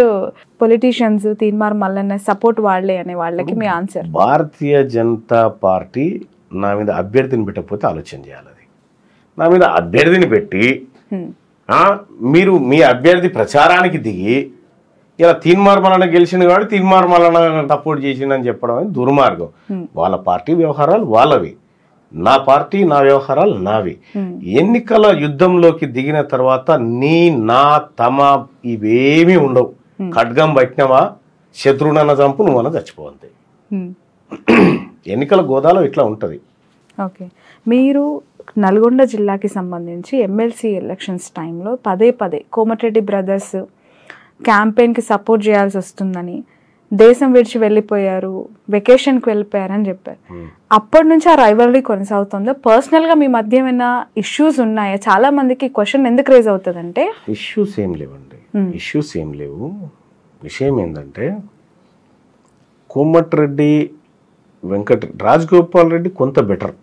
politicians Teenmar Mallanna support వాళ్ళే అనే వాళ్ళకి మీ ఆన్సర్? భారతీయ జనతా పార్టీ నా మీద అభ్యర్థిని పెట్టకపోతే ఆలోచన చేయాలి. అది నా మీద అభ్యర్థిని పెట్టి మీరు మీ అభ్యర్థి ప్రచారానికి దిగి ఇలా తీన్మార్ మల్లన్న గెలిచింది కాబట్టి తీన్మార్ మల్లన్న సపోర్ట్ చేసిండని చెప్పడం అనేది దుర్మార్గం. వాళ్ళ పార్టీ వ్యవహారాలు వాళ్ళవి, నా పార్టీ నా వ్యవహారాలు నావి. ఎన్నికల యుద్ధంలోకి దిగిన తర్వాత నీ నా తమ ఇవేమీ ఉండవు. ఖడ్గం పట్టినవా శత్రువునన్న చంపు నువ్వన్న చచ్చిపోవంతే. ఎన్నికల గోదాలో ఇట్లా ఉంటుంది. ఓకే, మీరు నల్గొండ జిల్లాకి సంబంధించి ఎమ్మెల్సీ ఎలక్షన్స్ టైంలో పదే పదే కోమటిరెడ్డి బ్రదర్స్ క్యాంపెయిన్కి సపోర్ట్ చేయాల్సి వస్తుందని, దేశం విడిచి వెళ్ళిపోయారు, వెకేషన్కి వెళ్ళిపోయారని చెప్పారు. అప్పటి నుంచి ఆ రైవల్రీ కొనసాగుతుందో? పర్సనల్గా మీ మధ్య ఏమైనా ఇష్యూస్ ఉన్నాయా? చాలా మందికి క్వశ్చన్ ఎందుకు రేజ్ అవుతుందంటే, ఇష్యూస్ ఏం లేవండి, ఇష్యూస్ ఏం లేవు. విషయం ఏంటంటే కోమటిరెడ్డి రాజగోపాల్ రెడ్డి కొంత బెటర్.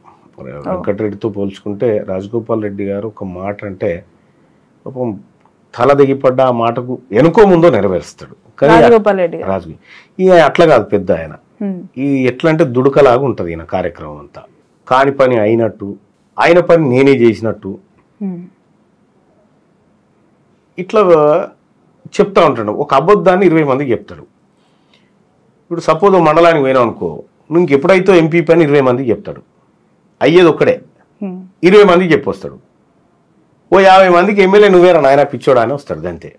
వెంకటరెడ్డితో పోల్చుకుంటే రాజగోపాల్ రెడ్డి గారు ఒక మాట అంటే పాపం తల దిగిపడ్డ ఆ మాటకు ఎనుకో ముందో నెరవేరుస్తాడు. రాజగోపాల్ రెడ్డి ఈయన అట్లా కాదు, పెద్ద ఆయన. ఈ ఎట్లా అంటే దుడుకలాగా ఉంటుంది ఈయన కార్యక్రమం అంతా. కాని పని అయినట్టు, ఆయన పని నేనే చేసినట్టు ఇట్లా చెప్తా ఉంటాడు. ఒక అబద్ధాన్ని 20 మందికి చెప్తాడు. ఇప్పుడు సపోజ్ మండలానికి పోయినావు అనుకో, నువ్వు ఇంకెప్పుడైతే ఎంపీ పని 20 మందికి చెప్తాడు. అయ్యేది ఒక్కడే, 20 మందికి చెప్పొస్తాడు. ఓ 50 మందికి ఎమ్మెల్యే నువ్వేరా నాయన పిచ్చోడా అని వస్తాడు అంతే.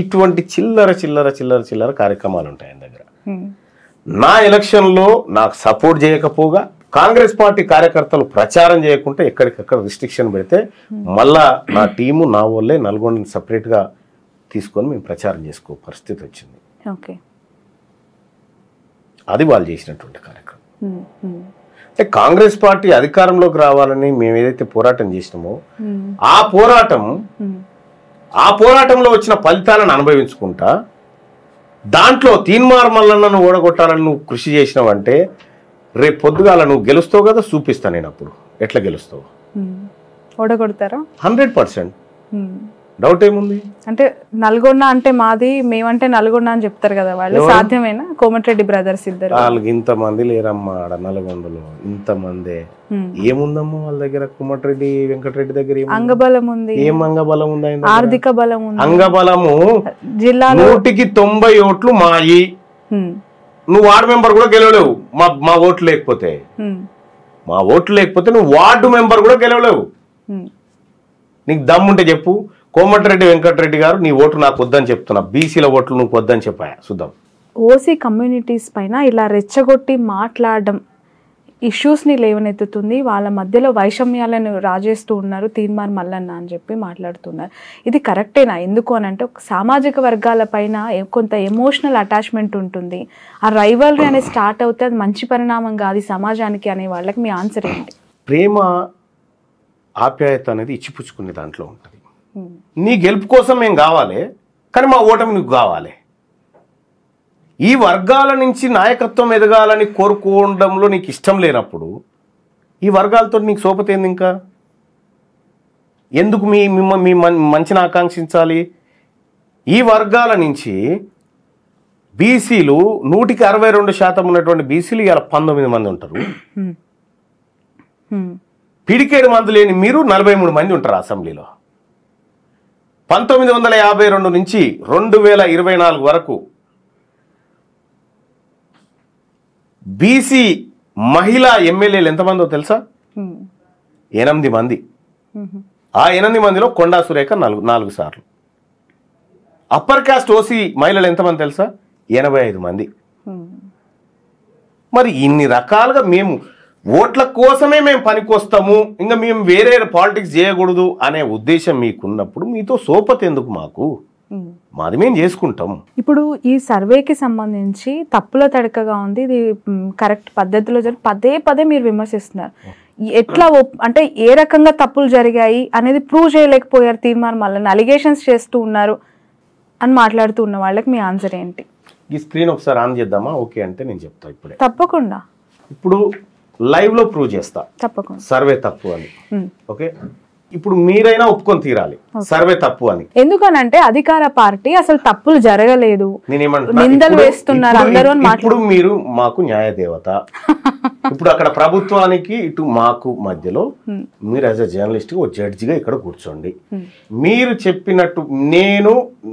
ఇటువంటి చిల్లర చిల్లర చిల్లర చిల్లర కార్యక్రమాలు ఉంటాయి ఆయన దగ్గర. నా ఎలక్షన్లో నాకు సపోర్ట్ చేయకపోగా కాంగ్రెస్ పార్టీ కార్యకర్తలు ప్రచారం చేయకుండా ఎక్కడికక్కడ రిస్ట్రిక్షన్ పెడితే మళ్ళా నా టీము నా వాళ్ళే నల్గొండని సపరేట్గా తీసుకొని మేము ప్రచారం చేసుకో పరిస్థితి వచ్చింది. అది వాళ్ళు చేసినటువంటి కార్యక్రమం. అంటే కాంగ్రెస్ పార్టీ అధికారంలోకి రావాలని మేము ఏదైతే పోరాటం చేసినామో ఆ పోరాటంలో వచ్చిన ఫలితాలను అనుభవించుకుంటా దాంట్లో తీన్మార్ మల్లన్నను ఓడగొట్టాలని నువ్వు కృషి చేసినావంటే రేపు పొద్దుగాల నువ్వు గెలుస్తావు కదా, చూపిస్తా నేను అప్పుడు ఎట్లా గెలుస్తావు. ఓడగొడతారా? 100%. డౌట్ ఏముంది? అంటే నల్గొండ అంటే మాది, మేమంటే నల్గొండ అని చెప్తారు కదా వాళ్ళు. సాధ్యమేనా? కోమటిరెడ్డి బ్రదర్స్ ఇద్దరు వాళ్ళకి ఇంతమంది లేరమ్మా ఆడ నల్గొండలో, ఇంతమందే. ఏముందమ్మా వాళ్ళ దగ్గర? కోమటిరెడ్డి వెంకటరెడ్డి దగ్గర అంగబలం ఉంది. ఏం అంగబలం ఉంది? ఆర్థిక బలం ఉంది. అంగబలము జిల్లా 100కి 90 ఓట్లు మాయి. నువ్వు వార్డు మెంబర్ కూడా గెలవలేవు మా ఓట్లు లేకపోతే. నువ్వు వార్డు మెంబర్ కూడా గెలవలేవు. నీకు దమ్ముంటే చెప్పు. కోమటిరెడ్డి వెంకటరెడ్డి గారు నీ ఓటు నాకు వద్దని చెప్తున్నా, బీసీల ఓట్లు నువ్వు వద్దని చెప్పాయా చూద్దాం. ఓసీ కమ్యూనిటీస్ పైన ఇలా రెచ్చగొట్టి మాట్లాడడం ఇష్యూస్ని లేవనెత్తుతుంది, వాళ్ళ మధ్యలో వైషమ్యాలను రాజేస్తూ ఉన్నారు తీన్మార్ మల్లన్న అని చెప్పి మాట్లాడుతున్నారు. ఇది కరెక్టేనా? ఎందుకు అని అంటే ఒక సామాజిక వర్గాల పైన కొంత ఎమోషనల్ అటాచ్మెంట్ ఉంటుంది, ఆ రైవల్రీ అనేది స్టార్ట్ అవుతే అది మంచి పరిణామం కాదు సమాజానికి అనే వాళ్ళకి మీ ఆన్సర్ ఏంటి? ప్రేమ ఆప్యాయత అనేది ఇచ్చిపుచ్చుకునే దాంట్లో ఉంటుంది. నీ గెలుపు కోసం మేము కావాలి, కానీ మా ఓటమి నీకు కావాలి. ఈ వర్గాల నుంచి నాయకత్వం ఎదగాలని కోరుకోవడంలో నీకు ఇష్టం లేనప్పుడు ఈ వర్గాలతో నీకు సోపతి ఏంది? ఇంకా ఎందుకు మీ మంచిని ఆకాంక్షించాలి? ఈ వర్గాల నుంచి బీసీలు 162% ఉన్నటువంటి బీసీలు ఇవాళ 19 మంది ఉంటారు. పిడికేడు మంది లేని మీరు 43 మంది ఉంటారు అసెంబ్లీలో. 1952 నుంచి 2024 వరకు బీసీ మహిళా ఎమ్మెల్యేలు ఎంతమందో తెలుసా? 8 మంది. ఆ 8 మందిలో కొండా సురేఖ 4 సార్లు. అప్పర్ కాస్ట్ ఓసీ మహిళలు ఎంతమంది తెలుసా? 85 మంది. మరి ఇన్ని రకాలుగా మేము ఓట్ల కోసమే మేము పనికొస్తాము, ఇంకా మేము వేరే పాలిటిక్స్ చేయకూడదు అనే ఉద్దేశం మీకున్నప్పుడు మీతో సోపతి ఎందుకు? మాకు మాది మేము చేసుకుంటాం. ఇప్పుడు ఈ సర్వేకి సంబంధించి తప్పుల తడకగా ఉంది, ఇది కరెక్ట్ పద్ధతిలో పదే పదే మీరు విమర్శిస్తున్నారు. ఎట్లా అంటే ఏ రకంగా తప్పులు జరిగాయి అనేది ప్రూవ్ చేయలేకపోయారు తీన్మార్ మల్లన్న, అలిగేషన్స్ చేస్తూ ఉన్నారు అని మాట్లాడుతూ ఉన్న వాళ్ళకి మీ ఆన్సర్ ఏంటి? ఈ స్క్రీన్ ఒకసారి ఆన్ చేద్దామా? ఓకే అంటే నేను చెప్తా ఇప్పుడే. తప్పకుండా ఇప్పుడు లైవ్ లో ప్రూవ్ చేస్తా తప్పకుండా సర్వే తప్పు అని. ఓకే, ఇప్పుడు మీరైనా ఒప్పుకొని తీరాలి సర్వే తప్పు అని. ఎందుకనంటే అధికార పార్టీ అసలు తప్పులు జరగలేదు, నిందలు వేస్తున్నారు అందరూ. ఇప్పుడు మీరు మాకు న్యాయదేవత. ఇప్పుడు అక్కడ ప్రభుత్వానికి ఇటు మాకు మధ్యలో మీరు యాజ్ అ జర్నలిస్ట్ ఓ జడ్జిగా ఇక్కడ కూర్చోండి. మీరు చెప్పినట్టు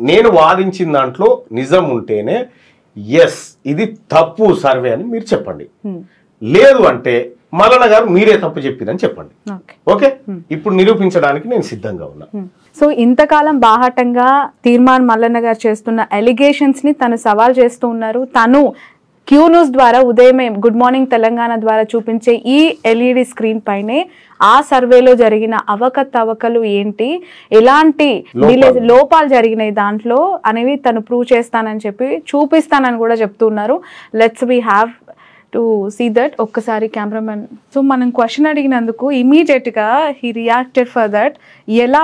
నేను వాదించిన దాంట్లో నిజం ఉంటేనే ఎస్ ఇది తప్పు సర్వే అని మీరు చెప్పండి. లేదు అంటే మల్లన్న గారు మీరే తప్పు చెప్పిరని చెప్పండి. ఓకే, ఇప్పుడు నిరూపించడానికి నేను సిద్ధంగా ఉన్నా. సో ఇంతకాలం బాహాటంగా తీన్మార్ మల్లన్న గారు చేస్తున్న ఎలిగేషన్స్ ని తను సవాల్ చేస్తూ ఉన్నారు. తను క్యూ న్యూస్ ద్వారా ఉదయమే గుడ్ మార్నింగ్ తెలంగాణ ద్వారా చూపించే ఈ ఎల్ఈడి స్క్రీన్ పైనే ఆ సర్వేలో జరిగిన అవకతవకలు ఏంటి, ఎలాంటి లోపాలు జరిగినాయి దాంట్లో అనేవి తను ప్రూవ్ చేస్తానని చెప్పి చూపిస్తానని కూడా చెప్తున్నారు. Let's we have to see that. ఒక్కసారి కెమెరామెన్. సో మనం క్వశ్చన్ అడిగినందుకు ఇమీడియట్గా హీ రియాక్టెడ్ ఫర్ దట్. ఎలా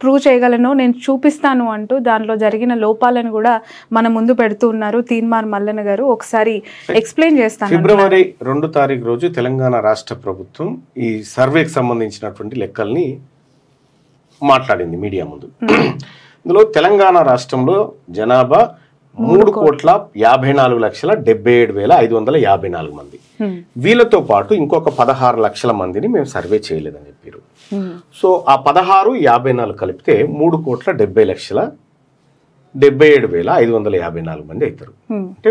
ప్రూవ్ చేయగలను నేను చూపిస్తాను అంటూ దాంట్లో జరిగిన లోపాలను కూడా మన ముందు పెడుతూ ఉన్నారు తీన్మార్ మల్లన్న గారు. ఒకసారి ఎక్స్ప్లెయిన్ చేస్తాను. ఫిబ్రవరి 2వ తారీఖు రోజు తెలంగాణ రాష్ట్ర ప్రభుత్వం ఈ సర్వేకి సంబంధించినటువంటి లెక్కల్ని మాట్లాడింది మీడియా ముందు. ఇందులో తెలంగాణ రాష్ట్రంలో జనాభా 3,54,77,554 మంది. వీళ్ళతో పాటు ఇంకొక 16 లక్షల మందిని మేము సర్వే చేయలేదని చెప్పారు. సో ఆ 16, 54 కలిపితే 3,77,554 మంది అవుతారు. అంటే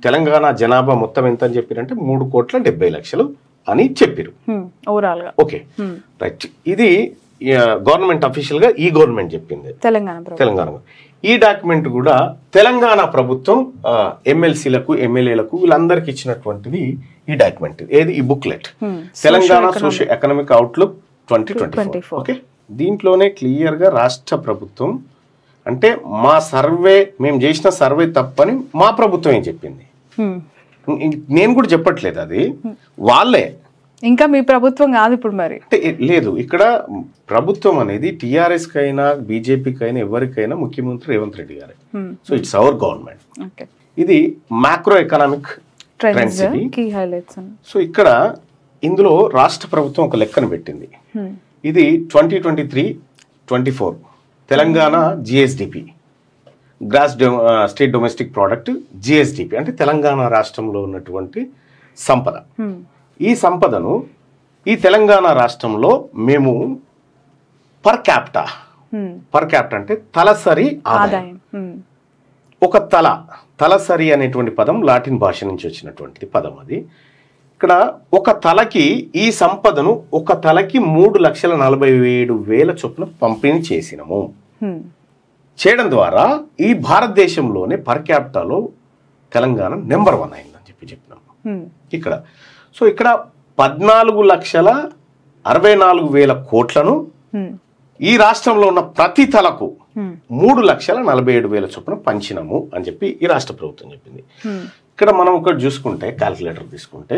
తెలంగాణ జనాభా మొత్తం ఎంత అని చెప్పారంటే 3,70,00,000 అని చెప్పారు ఓవరాల్ గా. Okay right. ఇది గవర్నమెంట్ అఫీషియల్ గా ఈ గవర్నమెంట్ చెప్పింది తెలంగాణ. ఈ డాక్యుమెంట్ కూడా తెలంగాణ ప్రభుత్వం ఎమ్మెల్సీలకు ఎమ్మెల్యేలకు వీళ్ళందరికి ఇచ్చినటువంటిది ఈ డాక్యుమెంట్. ఏది? ఈ booklet Telangana socio economic outlook 2024. Okay, దీంట్లోనే క్లియర్ గా రాష్ట్ర ప్రభుత్వం అంటే మా సర్వే మేము చేసిన సర్వే తప్పని మా ప్రభుత్వం ఏం చెప్పింది. నేను కూడా చెప్పట్లేదు, అది వాళ్ళే. ఇంకా మీ ప్రభుత్వం కాదు ఇప్పుడు మరి. అంటే లేదు, ఇక్కడ ప్రభుత్వం అనేది టిఆర్ఎస్ కైనా బీజేపీకి అయినా ఎవరికైనా ముఖ్యమంత్రి రేవంత్ రెడ్డి గారే. So it's our government. ఇది మ్యాక్రో ఎకనామిక్ ట్రెండ్స్. సో ఇక్కడ ఇందులో రాష్ట్ర ప్రభుత్వం ఒక లెక్కను పెట్టింది. ఇది 2023-24 Telangana GSDP, gross state domestic product, GSDP అంటే తెలంగాణ రాష్ట్రంలో ఉన్నటువంటి సంపద. ఈ సంపదను ఈ తెలంగాణ రాష్ట్రంలో మేము పర్ క్యాపిటా అంటే తలసరి ఆదాయం. ఒక తలసరి అనేటువంటి పదం లాటిన్ భాష నుంచి వచ్చినటువంటి పదం. అది ఇక్కడ ఒక తలకి ఈ సంపదను ఒక తలకి 3,47,000 చొప్పున పంపిణీ చేసినాము. చేయడం ద్వారా ఈ భారతదేశంలోనే పర్ క్యాపిటాలో తెలంగాణ నెంబర్ 1 అయిందని చెప్పినాం ఇక్కడ. సో ఇక్కడ 14,64,000 కోట్లను ఈ రాష్ట్రంలో ఉన్న ప్రతి తలకు 3,47,000 చొప్పున పంచినాము అని చెప్పి ఈ రాష్ట్ర ప్రభుత్వం చెప్పింది. ఇక్కడ మనం ఒకటి చూసుకుంటే క్యాల్కులేటర్ తీసుకుంటే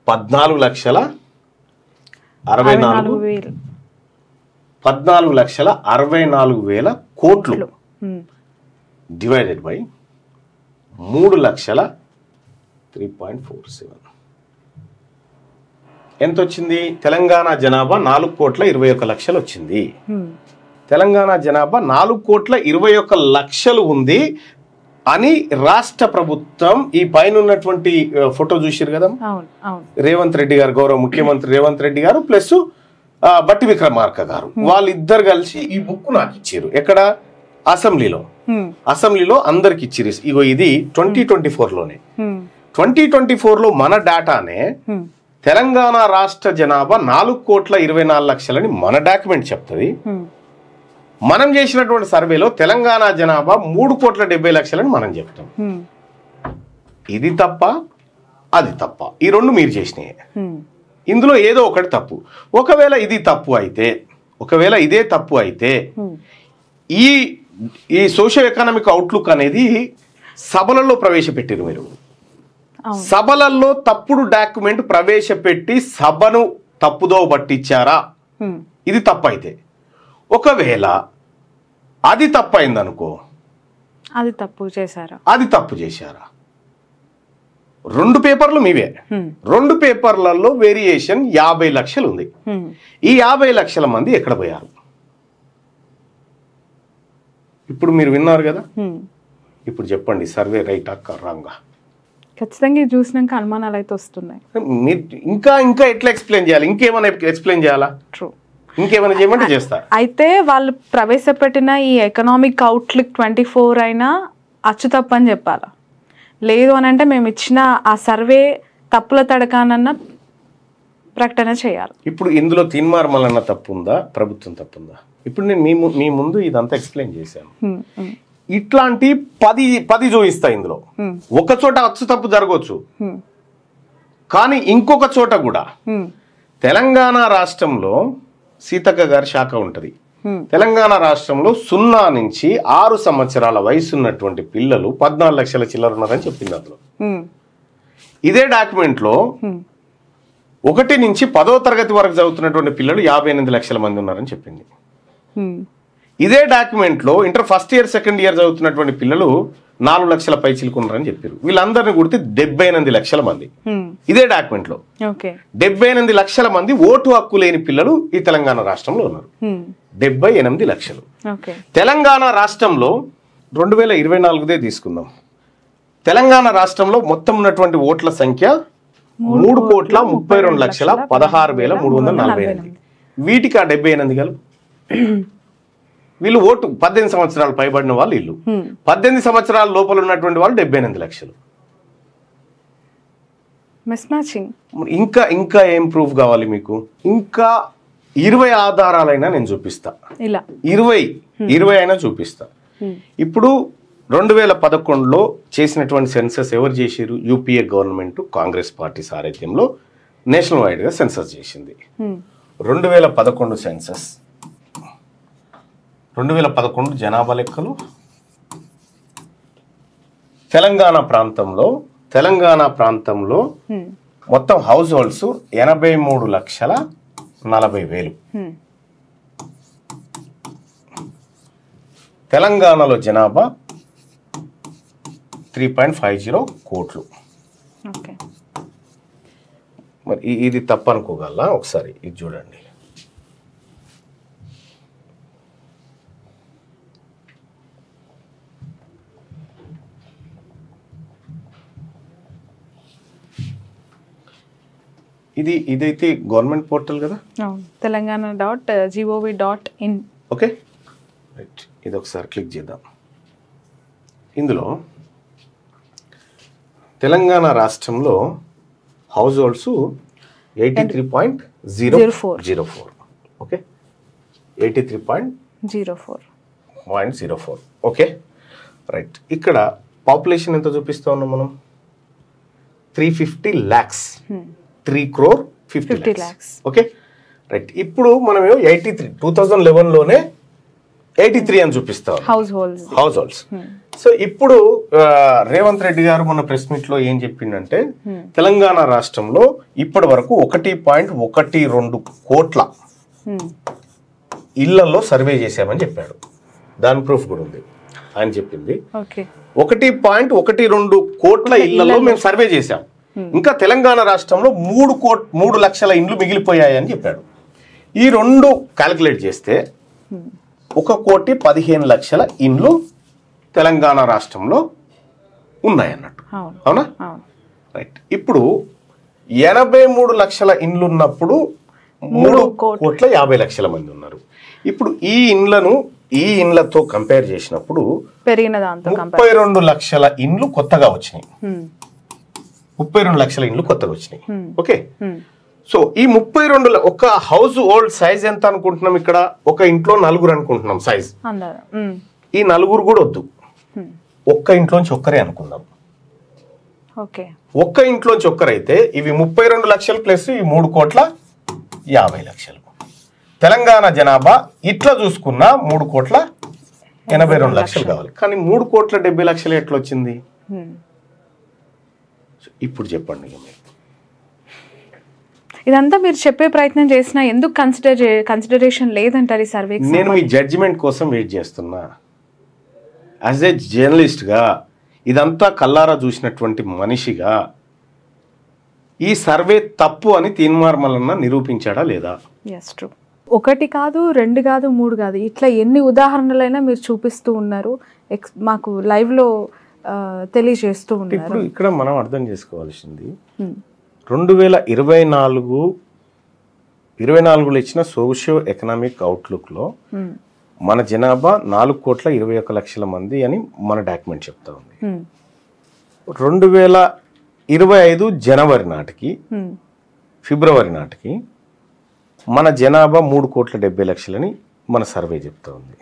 14,64,000 కోట్లు డివైడెడ్ బై 3,03,47 ఎంత వచ్చింది? తెలంగాణ జనాభా 4,21,00,000 వచ్చింది. తెలంగాణ జనాభా 4,21,00,000 ఉంది అని రాష్ట్ర ప్రభుత్వం ఈ పైన ఉన్నటువంటి ఫోటో చూసారు కదా, రేవంత్ రెడ్డి గారు, గౌరవ ముఖ్యమంత్రి రేవంత్ రెడ్డి గారు ప్లస్ బట్టి విక్రమార్క గారు, వాళ్ళిద్దరు కలిసి ఈ బుక్ నాకు ఇచ్చారు. ఎక్కడ? అసెంబ్లీలో అందరికి ఇచ్చిరు. ఇగో ఇది 2024లోనే. 2024లో మన డేటానే తెలంగాణ రాష్ట్ర జనాభా 4,24,00,000 మన డాక్యుమెంట్ చెప్తుంది. మనం చేసినటువంటి సర్వేలో తెలంగాణ జనాభా 3,70,00,000 మనం చెప్తాం. ఇది తప్ప అది తప్ప, ఈ రెండు మీరు చేసినాయి. ఇందులో ఏదో ఒకటి తప్పు. ఒకవేళ ఇది తప్పు అయితే, ఒకవేళ ఇదే తప్పు అయితే ఈ సోషియో ఎకనామిక్ అవుట్లుక్ అనేది సభలలో ప్రవేశపెట్టారు మీరు. సభలలో తప్పుడు డాక్యుమెంట్ ప్రవేశపెట్టి సభను తప్పుదో పట్టించారా? ఇది తప్పు అయితే. ఒకవేళ అది తప్పు అయిందనుకో, అది తప్పు చేశారా? 2 పేపర్లు మీవే. 2 పేపర్లలో వేరియేషన్ 50 లక్షలు ఉంది. ఈ 50 లక్షల మంది ఎక్కడ పోయారు? ఇప్పుడు మీరు విన్నారు కదా, ఇప్పుడు చెప్పండి, సర్వే రైటా రాంగా? ఖచ్చితంగా చూసినాక అనుమానాలు అయితే వస్తున్నాయి. మీరు ఇంకా ఎట్లా ఎక్స్ప్లెయిన్ చేయాలి? ఇంకేమైనా ఎక్స్ప్లెయిన్ చేయాలా? ట్రూ. ఇంకేమైనా చేయమంటే చేస్తారు. అయితే వాళ్ళు ప్రవేశపెట్టిన ఈ ఎకనామిక్ అవుట్లుక్ 24 అయినా అచ్చు తప్పు అని చెప్పాలా? లేదు అని అంటే మేము ఇచ్చిన ఆ సర్వే తప్పుల తడకానన్న ప్రకటన చేయాలి. ఇప్పుడు ఇందులో తీన్మార్మలన్న తప్పు ఉందా, ప్రభుత్వం తప్పు ఉందా? ఇప్పుడు నేను మీ ముందు ఇదంతా ఎక్స్ప్లెయిన్ చేశాను. ఇట్లాంటి 10 చూపిస్తా. ఇందులో ఒక చోట అచ్చు తప్పు జరగవచ్చు, కానీ ఇంకొక చోట కూడా తెలంగాణ రాష్ట్రంలో సీతక్క గారి శాఖ ఉంటది. తెలంగాణ రాష్ట్రంలో 0 నుంచి 6 సంవత్సరాల వయసు ఉన్నటువంటి పిల్లలు 14 లక్షల చిల్లర ఉన్నారని చెప్పింది. అందులో ఇదే డాక్యుమెంట్ లో 1 నుంచి 10వ తరగతి వరకు చదువుతున్నటువంటి పిల్లలు 58 లక్షల మంది ఉన్నారని చెప్పింది. ఇదే డాక్యుమెంట్ లో inter first year second year చదువుతున్నటువంటి పిల్లలు 4 లక్షల పై చిలుకున్నారని చెప్పారు. వీళ్ళందరినీ కొడితే 78 లక్షల మంది. ఇదే డాక్యుమెంట్ లో 78 లక్షల మంది ఓటు హక్కు లేని పిల్లలు ఈ తెలంగాణ రాష్ట్రంలో ఉన్నారు. 78 లక్షలు. తెలంగాణ రాష్ట్రంలో 2024దే తీసుకుందాం. తెలంగాణ రాష్ట్రంలో మొత్తం ఉన్నటువంటి ఓట్ల సంఖ్య 3,32,16,348. వీటికి ఆ 78 గలు వీళ్ళు ఓటు 18 సంవత్సరాలు పైబడిన వాళ్ళు వీళ్ళు. 18 సంవత్సరాల లోపల ఉన్నటువంటి వాళ్ళు 78 లక్షలు. ఇంకా ఏం ప్రూఫ్ కావాలి మీకు? ఇంకా 20 ఆధారాలైనా నేను చూపిస్తా. 20 అయినా చూపిస్తా. ఇప్పుడు 2011లో చేసినటువంటి సెన్సస్ ఎవరు చేశారు? యూపీఏ గవర్నమెంట్ కాంగ్రెస్ పార్టీ సారథ్యంలో నేషనల్ వైడ్ గా సెన్సస్ చేసింది. 2011 సెన్సస్, 2011 జనాభా లెక్కలు తెలంగాణ ప్రాంతంలో మొత్తం హౌస్ హోల్డ్స్ 83,40,000. తెలంగాణలో జనాభా 3.50 కోట్లు. మరి ఇది తప్పనుకోగలరా? ఒకసారి ఇది చూడండి. ఇదైతే గవర్నమెంట్ పోర్టల్ కదా, తెలంగాణ.gov.in. Okay right. ఇది ఒకసారి క్లిక్ చేద్దాం. ఇందులో తెలంగాణ రాష్ట్రంలో house holds 83.04. Okay, 83.04. Okay right. ఇక్కడ పాపులేషన్ ఎంత చూపిస్తా ఉన్నాం మనం? 350 lakhs. 3,50 lakhs. Okay right. ఇప్పుడు మనం 83 2011లోనే 83 అని చూపిస్తాం హౌస్ హోల్డ్స్. సో ఇప్పుడు రేవంత్ రెడ్డి గారు మొన్న ప్రెస్ మీట్ లో ఏం చెప్పిండంటే తెలంగాణ రాష్ట్రంలో ఇప్పటి వరకు 1.12 కోట్ల ఇళ్లలో సర్వే చేశామని చెప్పాడు. దాని ప్రూఫ్ కూడా ఉంది. ఆయన చెప్పింది 1.12 కోట్ల ఇళ్లలో మేము సర్వే చేశాం. ఇంకా తెలంగాణ రాష్ట్రంలో 3 లక్షల ఇండ్లు మిగిలిపోయాయని చెప్పాడు. ఈ రెండు క్యాలిక్యులేట్ చేస్తే 1,15,00,000 ఇండ్లు తెలంగాణ రాష్ట్రంలో ఉన్నాయన్నట్టు. అవునా? రైట్. ఇప్పుడు 83 లక్షల ఇండ్లు ఉన్నప్పుడు 3,50,00,000 మంది ఉన్నారు. ఇప్పుడు ఈ ఇండ్లతో కంపేర్ చేసినప్పుడు 32 లక్షల ఇండ్లు కొత్తగా వచ్చినాయి. 32 లక్షల ఇండ్లు కొత్తగా వచ్చినాయి. ఓకే. సో ఈ 32 ఒక హౌస్ హోల్డ్ సైజ్ ఎంత అనుకుంటున్నాం? ఇక్కడ ఒక ఇంట్లో 4 అనుకుంటున్నాం సైజ్. ఈ 4 కూడా వద్దు, ఒక్క ఇంట్లోంచి ఒక్కరే అనుకుందాం. ఒక్క ఇంట్లోంచి ఒక్కరైతే ఇవి 32 లక్షలు ప్లస్ ఈ 3,50,00,000. తెలంగాణ జనాభా ఇట్లా చూసుకున్నా 3,82,00,000 కావాలి. కానీ 3,70,00,000 ఎట్లా వచ్చింది? ఇప్పుడు చెప్పండి. ఇదంతా మీరు చెప్పే ప్రయత్నం చేసినా ఎందుకు కన్సిడరేషన్ లేదంటారు ఈ సర్వే? నేను మీ జడ్జిమెంట్ కోసం వెయిట్ చేస్తున్నా. యాజ్ ఏ జర్నలిస్ట్గా, ఇదంతా కల్లారా చూసినటువంటి మనిషిగా ఈ సర్వే తప్పు అని తీన్మార్ మల్లన్న నిరూపించాడా లేదా? Yes, true. 1 కాదు, 2 కాదు, 3 కాదు, ఇట్లా ఎన్ని ఉదాహరణలైనా మీరు చూపిస్తూ ఉన్నారు, మాకు లైవ్లో తెలియజేస్తూ ఉన్నారు. ఇప్పుడు ఇక్కడ మనం అర్థం చేసుకోవాల్సింది 2024లో ఇచ్చిన సోషియో ఎకనామిక్ అవుట్లుక్లో మన జనాభా 4,21,00,000 మంది అని మన డాక్యుమెంట్ చెప్తా ఉంది. 2025 జనవరి నాటికి, ఫిబ్రవరి నాటికి మన జనాభా 3,70,00,000 అని మన సర్వే చెప్తా ఉంది.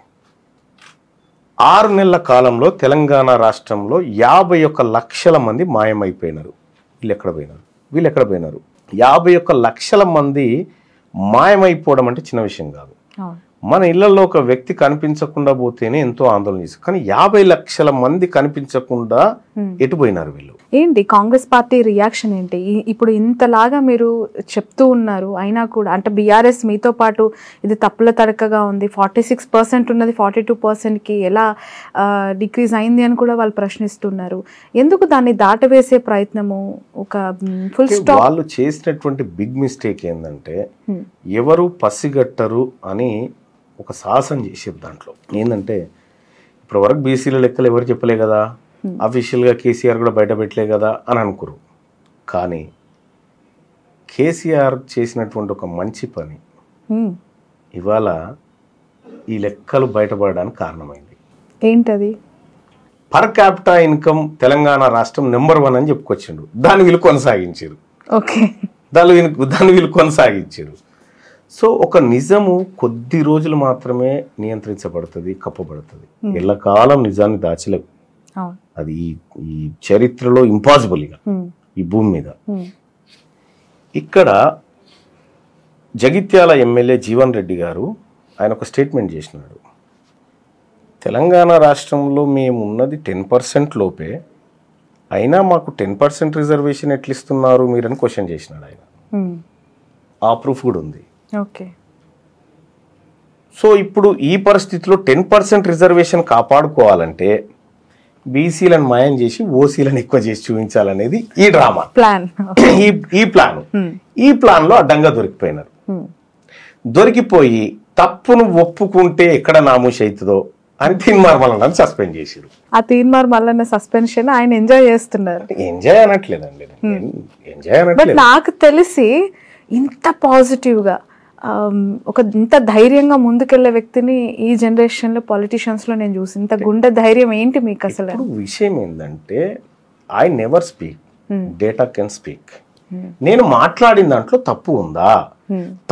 6 నెలల కాలంలో తెలంగాణ రాష్ట్రంలో 51 లక్షల మంది మాయమైపోయినారు. వీళ్ళు ఎక్కడ పోయినారు? 51 లక్షల మంది మాయమైపోవడం అంటే చిన్న విషయం కాదు. మన ఇళ్లలో ఒక వ్యక్తి కనిపించకుండా పోతేనే ఎంతో ఆందోళన చేస్తారు. కానీ 50 లక్షల మంది కనిపించకుండా ఎటుపోయినారు వీళ్ళు? ఏంటి కాంగ్రెస్ పార్టీ రియాక్షన్ ఏంటి? ఇప్పుడు ఇంతలాగా మీరు చెప్తూ ఉన్నారు, అయినా కూడా అంటే బీఆర్ఎస్ మీతో పాటు ఇది తప్పుల తడకగా ఉంది, 46% ఉన్నది 42%కి ఎలా డిక్రీజ్ అయింది అని కూడా వాళ్ళు ప్రశ్నిస్తున్నారు. ఎందుకు దాన్ని దాటవేసే ప్రయత్నము? ఒక ఫుల్ స్టాప్. వాళ్ళు చేసినటువంటి బిగ్ మిస్టేక్ ఏంటంటే ఎవరు పసిగట్టరు అని ఒక సాహసం చేసేది. దాంట్లో ఏంటంటే ఇప్పటి వరకు బీసీల లెక్కలు ఎవరు చెప్పలే కదా, అఫీషియల్గా కేసీఆర్ కూడా బయట పెట్టలే కదా అని అనుకురు. కానీ కేసీఆర్ చేసినటువంటి ఒక మంచి పని ఇవాళ ఈ లెక్కలు బయటపడడానికి కారణమైంది. ఏంటది? పర్ క్యాపిటా ఇన్కమ్ తెలంగాణ రాష్ట్రం నెంబర్ 1 అని చెప్పుకొచ్చిండు. దాన్ని వీళ్ళు కొనసాగించారు. సో ఒక నిజము కొద్ది రోజులు మాత్రమే నియంత్రించబడుతుంది, కప్పబడుతుంది. ఎల్లకాలం నిజాన్ని దాచలేవు. అది ఈ చరిత్రలో ఇంపాసిబుల్ ఇక ఈ భూమి మీద. ఇక్కడ జగిత్యాల ఎమ్మెల్యే జీవన్ రెడ్డి గారు ఆయన ఒక స్టేట్మెంట్ చేసినాడు. తెలంగాణ రాష్ట్రంలో మేము ఉన్నది 10% లోపే, అయినా మాకు 10% రిజర్వేషన్ ఎట్లా ఇస్తున్నారు మీరని క్వశ్చన్ చేసినాడు ఆయన. ఆ ప్రూఫ్ కూడా ఉంది. సో ఇప్పుడు ఈ పరిస్థితిలో 10% రిజర్వేషన్ కాపాడుకోవాలంటే బీసీలను మాయం చేసి ఓసీలను ఎక్కువ చేసి చూపించాలనేది ఈ డ్రామా ప్లాన్. ఈ ప్లాన్ లో అడ్డంగా దొరికిపోయినారు. దొరికిపోయి తప్పును ఒప్పుకుంటే ఎక్కడ నామూష్ అవుతుందో అని తీన్మార్ మల్లన్న సస్పెండ్ చేసారు. ఆ తీన్మార్ మల్లన్న సస్పెన్షన్ ఆయన ఎంజాయ్ చేస్తున్నారు. ఎంజాయ్ అనట్లేదండి, నాకు తెలిసి ఇంత పాజిటివ్గా ఇంత ధైర్యంగా ముందుకెళ్లే వ్యక్తిని ఈ జనరేషన్ లో పాలిటిషియన్స్ లో నేను చూసి, ఇంత గుండె ధైర్యం ఏంటి మీకు అసలు? విషయం ఏంటంటే I never speak, data can speak. నేను మాట్లాడిన దాంట్లో తప్పు ఉందా?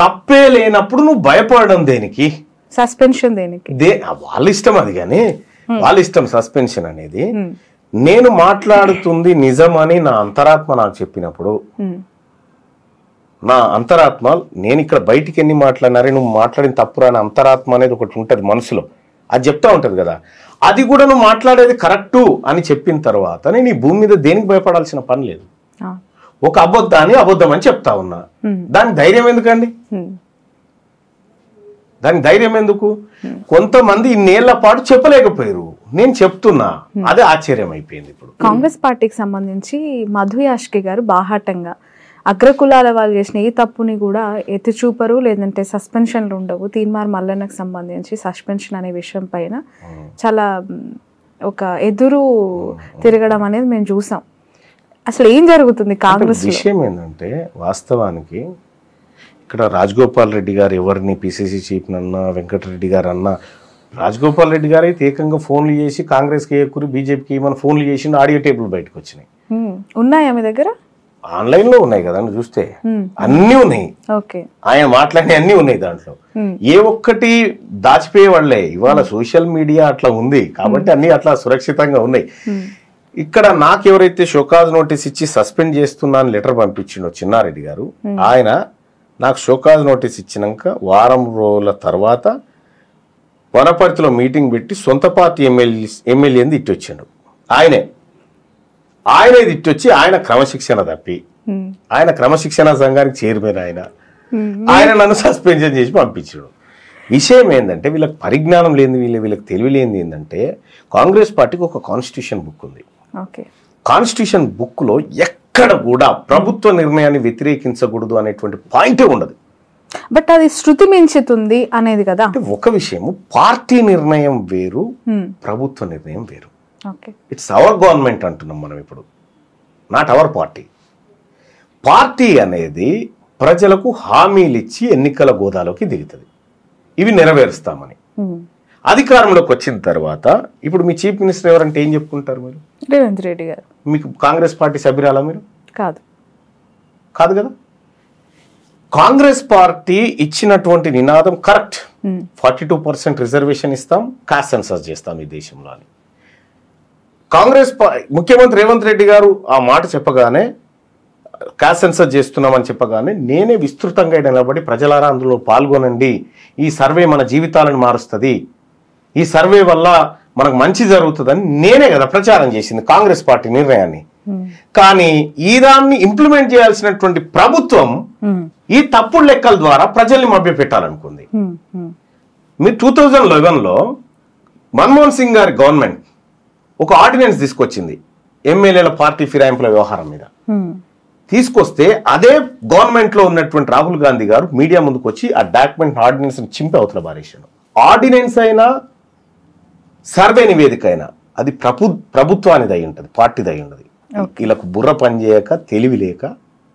తప్పే లేనప్పుడు నువ్వు భయపడడం దేనికి? సస్పెన్షన్ దేనికి? వాళ్ళ ఇష్టం అది, కానీ వాళ్ళ ఇష్టం సస్పెన్షన్ అనేది. నేను మాట్లాడుతుంది నిజమని నా అంతరాత్మ నాకు చెప్పినప్పుడు, నా అంతరాత్మ నేను ఇక్కడ బయటికి ఎన్ని మాట్లాడినారే నువ్వు మాట్లాడిన తప్పురా అని అంతరాత్మ అనేది ఒకటి ఉంటుంది మనసులో, అది చెప్తా ఉంటుంది కదా, అది కూడా నువ్వు మాట్లాడేది కరెక్టు అని చెప్పిన తర్వాత నేను ఈ భూమి మీద దేనికి భయపడాల్సిన పని లేదు. ఒక అబద్ధాన్ని అబద్ధం అని చెప్తా ఉన్నా, దాని ధైర్యం ఎందుకండి? దాని ధైర్యం ఎందుకు? కొంతమంది ఇన్నేళ్ల పాటు చెప్పలేకపోయారు, నేను చెప్తున్నా, అదే ఆశ్చర్యం అయిపోయింది. ఇప్పుడు కాంగ్రెస్ పార్టీకి సంబంధించి మధు యాష్కి గారు బాహాటంగా అగ్రకులాల వాళ్ళు చేసిన ఈ తప్పుని కూడా ఎత్తి చూపరు, లేదంటే సస్పెన్షన్లు ఉండవు. తీన్మార్ మల్లన్నకు సంబంధించి సస్పెన్షన్ అనే విషయం పైన చాలా ఒక ఎదురు తిరగడం అనేది మేము చూసాం. అసలు ఏం జరుగుతుంది కాంగ్రెస్? విషయం ఏంటంటే వాస్తవానికి ఇక్కడ రాజగోపాల్ రెడ్డి గారు ఎవరిని పిసిసి చీఫ్ అన్నా, వెంకటరెడ్డి గారు అన్నా, రాజగోపాల్ రెడ్డి గారు అయితే ఏకంగా ఫోన్లు చేసి కాంగ్రెస్కి ఏకూరి బీజేపీకి ఏమైనా ఫోన్లు చేసి ఆడియో టేపులు బయటకు వచ్చినాయి. ఉన్నాయా మీ దగ్గర? ఆన్లైన్ లో ఉన్నాయి కదా చూస్తే, అన్ని ఉన్నాయి. ఆయన మాట్లాడి అన్ని ఉన్నాయి దాంట్లో, ఏ ఒక్కటి దాచిపోయే వాళ్ళే. ఇవాళ సోషల్ మీడియా అట్లా ఉంది కాబట్టి అన్ని అట్లా సురక్షితంగా ఉన్నాయి. ఇక్కడ నాకు ఎవరైతే షోకాజ్ నోటీస్ ఇచ్చి సస్పెండ్ చేస్తున్నా అని లెటర్ పంపించిండో చిన్నారెడ్డి గారు, ఆయన నాకు షోకాజ్ నోటీస్ ఇచ్చినాక వారం రోజుల తర్వాత వనపర్తిలో మీటింగ్ పెట్టి సొంత పార్టీ ఎమ్మెల్యేని తిట్టొచ్చాడు. ఆయనే తిట్టొచ్చి ఆయన క్రమశిక్షణ తప్పి, ఆయన క్రమశిక్షణ సంఘానికి చైర్మన్, ఆయన నన్ను సస్పెన్షన్ చేసి పంపించాడు. విషయం ఏంటంటే వీళ్ళకి పరిజ్ఞానం లేని, వీళ్ళకి తెలివి లేనిది ఏంటంటే, కాంగ్రెస్ పార్టీకి ఒక కాన్స్టిట్యూషన్ బుక్ ఉంది. కాన్స్టిట్యూషన్ బుక్ లో ఎక్కడ కూడా ప్రభుత్వ నిర్ణయాన్ని వ్యతిరేకించకూడదు అనేటువంటి పాయింటే ఉండదు. బట్ అది శృతి మించుతుంది అనేది కదా. ఒక విషయము, పార్టీ నిర్ణయం వేరు, ప్రభుత్వ నిర్ణయం వేరు. ఇట్స్ అవర్ గవర్నమెంట్ అంటున్నాం మనం ఇప్పుడు, నాట్ అవర్ పార్టీ. పార్టీ అనేది ప్రజలకు హామీలు ఇచ్చి ఎన్నికల గోదాలోకి దిగుతుంది, ఇవి నెరవేరుస్తామని. అధికారంలోకి వచ్చిన తర్వాత ఇప్పుడు మీ చీఫ్ మినిస్టర్ ఎవరంటే ఏం చెప్పుకుంటారు మీరు? రేవంత్ రెడ్డి గారు. మీకు కాంగ్రెస్ పార్టీ సభ్యురాలా మీరు? కాదు కదా. కాంగ్రెస్ పార్టీ ఇచ్చినటువంటి నినాదం కరెక్ట్, 42% రిజర్వేషన్ ఇస్తాం, కాస్ట్ సెన్సస్ చేస్తాం ఈ దేశంలో అని. కాంగ్రెస్ ముఖ్యమంత్రి రేవంత్ రెడ్డి గారు ఆ మాట చెప్పగానే, కాస్ట్ సెన్సస్ చేస్తున్నామని చెప్పగానే, నేనే విస్తృతంగా నిలబడి ప్రజలారా అందులో పాల్గొనండి, ఈ సర్వే మన జీవితాలను మారుస్తుంది, ఈ సర్వే వల్ల మనకు మంచి జరుగుతుందని నేనే కదా ప్రచారం చేసింది కాంగ్రెస్ పార్టీ నిర్ణయాన్ని. కానీ ఈ దాన్ని ఇంప్లిమెంట్ చేయాల్సినటువంటి ప్రభుత్వం ఈ తప్పుడు లెక్కల ద్వారా ప్రజల్ని మభ్యపెట్టాలనుకుంది. మీరు 2011లో మన్మోహన్ సింగ్ గారి గవర్నమెంట్ ఒక ఆర్డినెన్స్ తీసుకొచ్చింది ఎమ్మెల్యేల పార్టీ ఫిరాయింపుల వ్యవహారం మీద. తీసుకొస్తే అదే గవర్నమెంట్ లో ఉన్నటువంటి రాహుల్ గాంధీ గారు మీడియా ముందుకు వచ్చి ఆ డాక్యుమెంట్ ఆర్డినెన్స్ చింపి అవతల బారేశాడు. ఆర్డినెన్స్ అయినా సర్వే నివేదిక అయినా అది ప్రభుత్వానిది అయి ఉంటుంది, పార్టీది అయి ఉండదు. వీళ్ళకు బుర్ర పని చేయక, తెలివి లేక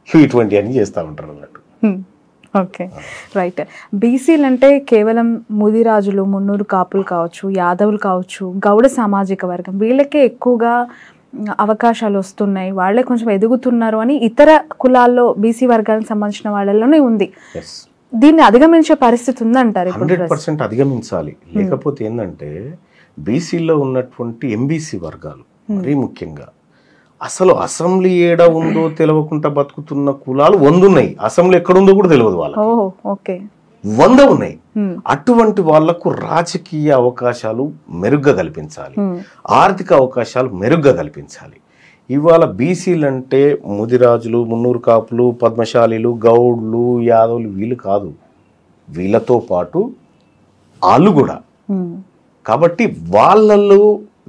ఇటువంటి అన్ని చేస్తూ ఉంటారు అన్నట్టు. Okay, right. బీసీలు అంటే కేవలం ముదిరాజులు, మున్నూరు కాపులు కావచ్చు, యాదవులు కావచ్చు, గౌడ సామాజిక వర్గం, వీళ్ళకే ఎక్కువగా అవకాశాలు వస్తున్నాయి, వాళ్ళే కొంచెం ఎదుగుతున్నారు అని ఇతర కులాల్లో బీసీ వర్గానికి సంబంధించిన వాళ్ళలోనే ఉంది. దీన్ని అధిగమించే పరిస్థితి ఉందంటారు? 100% అధిగమించాలి. లేకపోతే ఏంటంటే బీసీలో ఉన్నటువంటి ఎంబీసీ వర్గాలు మరీ ముఖ్యంగా, అసలు అసెంబ్లీ ఏడ ఉందో తెలియకుండా బతుకుతున్న కులాలు 100 ఉన్నాయి. అసెంబ్లీ ఎక్కడుందో కూడా తెలియదు వాళ్ళకి, 100 ఉన్నాయి. అటువంటి వాళ్లకు రాజకీయ అవకాశాలు మెరుగ్గా కల్పించాలి, ఆర్థిక అవకాశాలు మెరుగ్గా కల్పించాలి. ఇవాళ బీసీలు అంటే ముదిరాజులు, మున్నూరు కాపులు, పద్మశాలీలు, గౌడ్లు, యాదవులు వీళ్ళు కాదు, వీళ్ళతో పాటు వాళ్ళు కూడా. కాబట్టి వాళ్ళలో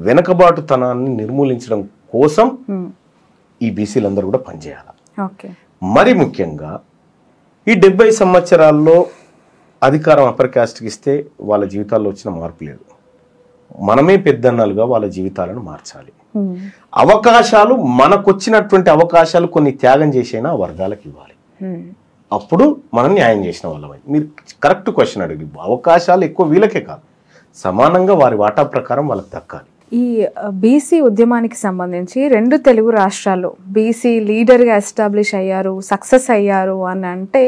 వెనకబాటుతనాన్ని నిర్మూలించడం కోసం ఈ బీసీలందరూ కూడా పనిచేయాలి. మరి ముఖ్యంగా ఈ 70 సంవత్సరాల్లో అధికారం అప్పర్ క్యాస్ట్కి ఇస్తే వాళ్ళ జీవితాల్లో వచ్చిన మార్పు లేదు. మనమే పెద్దన్నలుగా వాళ్ళ జీవితాలను మార్చాలి. అవకాశాలు, మనకొచ్చినటువంటి అవకాశాలు కొన్ని త్యాగం చేసైనా వర్గాలకు ఇవ్వాలి. అప్పుడు మనం న్యాయం చేసిన వాళ్ళమై. మీరు కరెక్ట్ క్వశ్చన్ అడిగి, అవకాశాలు ఎక్కువ వీళ్ళకే కాదు, సమానంగా వారి వాటా ప్రకారం వాళ్ళకి దక్కాలి. ఈ బీసీ ఉద్యమానికి సంబంధించి 2 తెలుగు రాష్ట్రాల్లో బీసీ లీడర్గా ఎస్టాబ్లిష్ అయ్యారు, సక్సెస్ అయ్యారు అని అంటే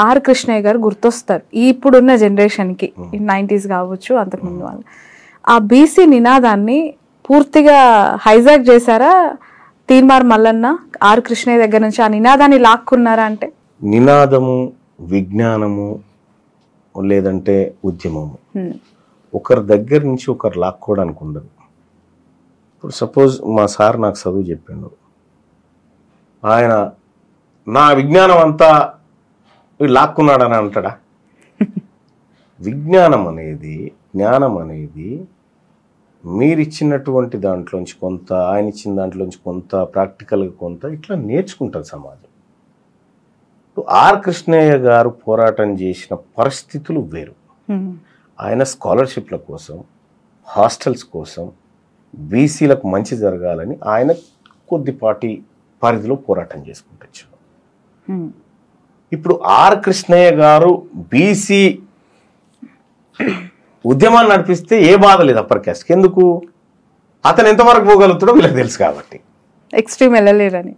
ఆర్ కృష్ణయ్య గారు గుర్తొస్తారు. ఇప్పుడున్న జనరేషన్కి 90s కావచ్చు, అంతకుముందు వాళ్ళు ఆ బీసీ నినాదాన్ని పూర్తిగా హైజాక్ చేశారా తీన్మార్ మల్లన్న ఆర్ కృష్ణయ్య దగ్గర నుంచి ఆ నినాదాన్ని లాక్కున్నారా? అంటే నినాదము, విజ్ఞానము, లేదంటే ఉద్యమము ఒకరి దగ్గర నుంచి ఒకరు లాక్కోవడానికి ఉండదు. ఇప్పుడు సపోజ్ మా సార్ నాకు చదువు చెప్పిండు, ఆయన నా విజ్ఞానం అంతా లాక్కున్నాడని అంటాడా? విజ్ఞానం అనేది, జ్ఞానం అనేది మీరిచ్చినటువంటి దాంట్లోంచి కొంత, ఆయన ఇచ్చిన దాంట్లోంచి కొంత, ప్రాక్టికల్గా కొంత, ఇట్లా నేర్చుకుంటారు సమాజం. ఆర్ కృష్ణయ్య గారు పోరాటం చేసిన పరిస్థితులు వేరు. ఆయన స్కాలర్షిప్ల కోసం, హాస్టల్స్ కోసం, బీసీలకు మంచి జరగాలని ఆయన కొద్దిపాటి పరిధిలో పోరాటం చేసుకుంటూ వచ్చాడు. ఇప్పుడు ఆర్ కృష్ణయ్య గారు బీసీ ఉద్యమాన్ని నడిపిస్తే ఏ బాధ లేదు అప్పర్ క్యాస్ట్. ఎందుకు? అతను ఎంతవరకు పోగలుగుతాడో వీళ్ళకి తెలుసు కాబట్టి. ఎక్స్ట్రీమ్ వెళ్ళలేరని.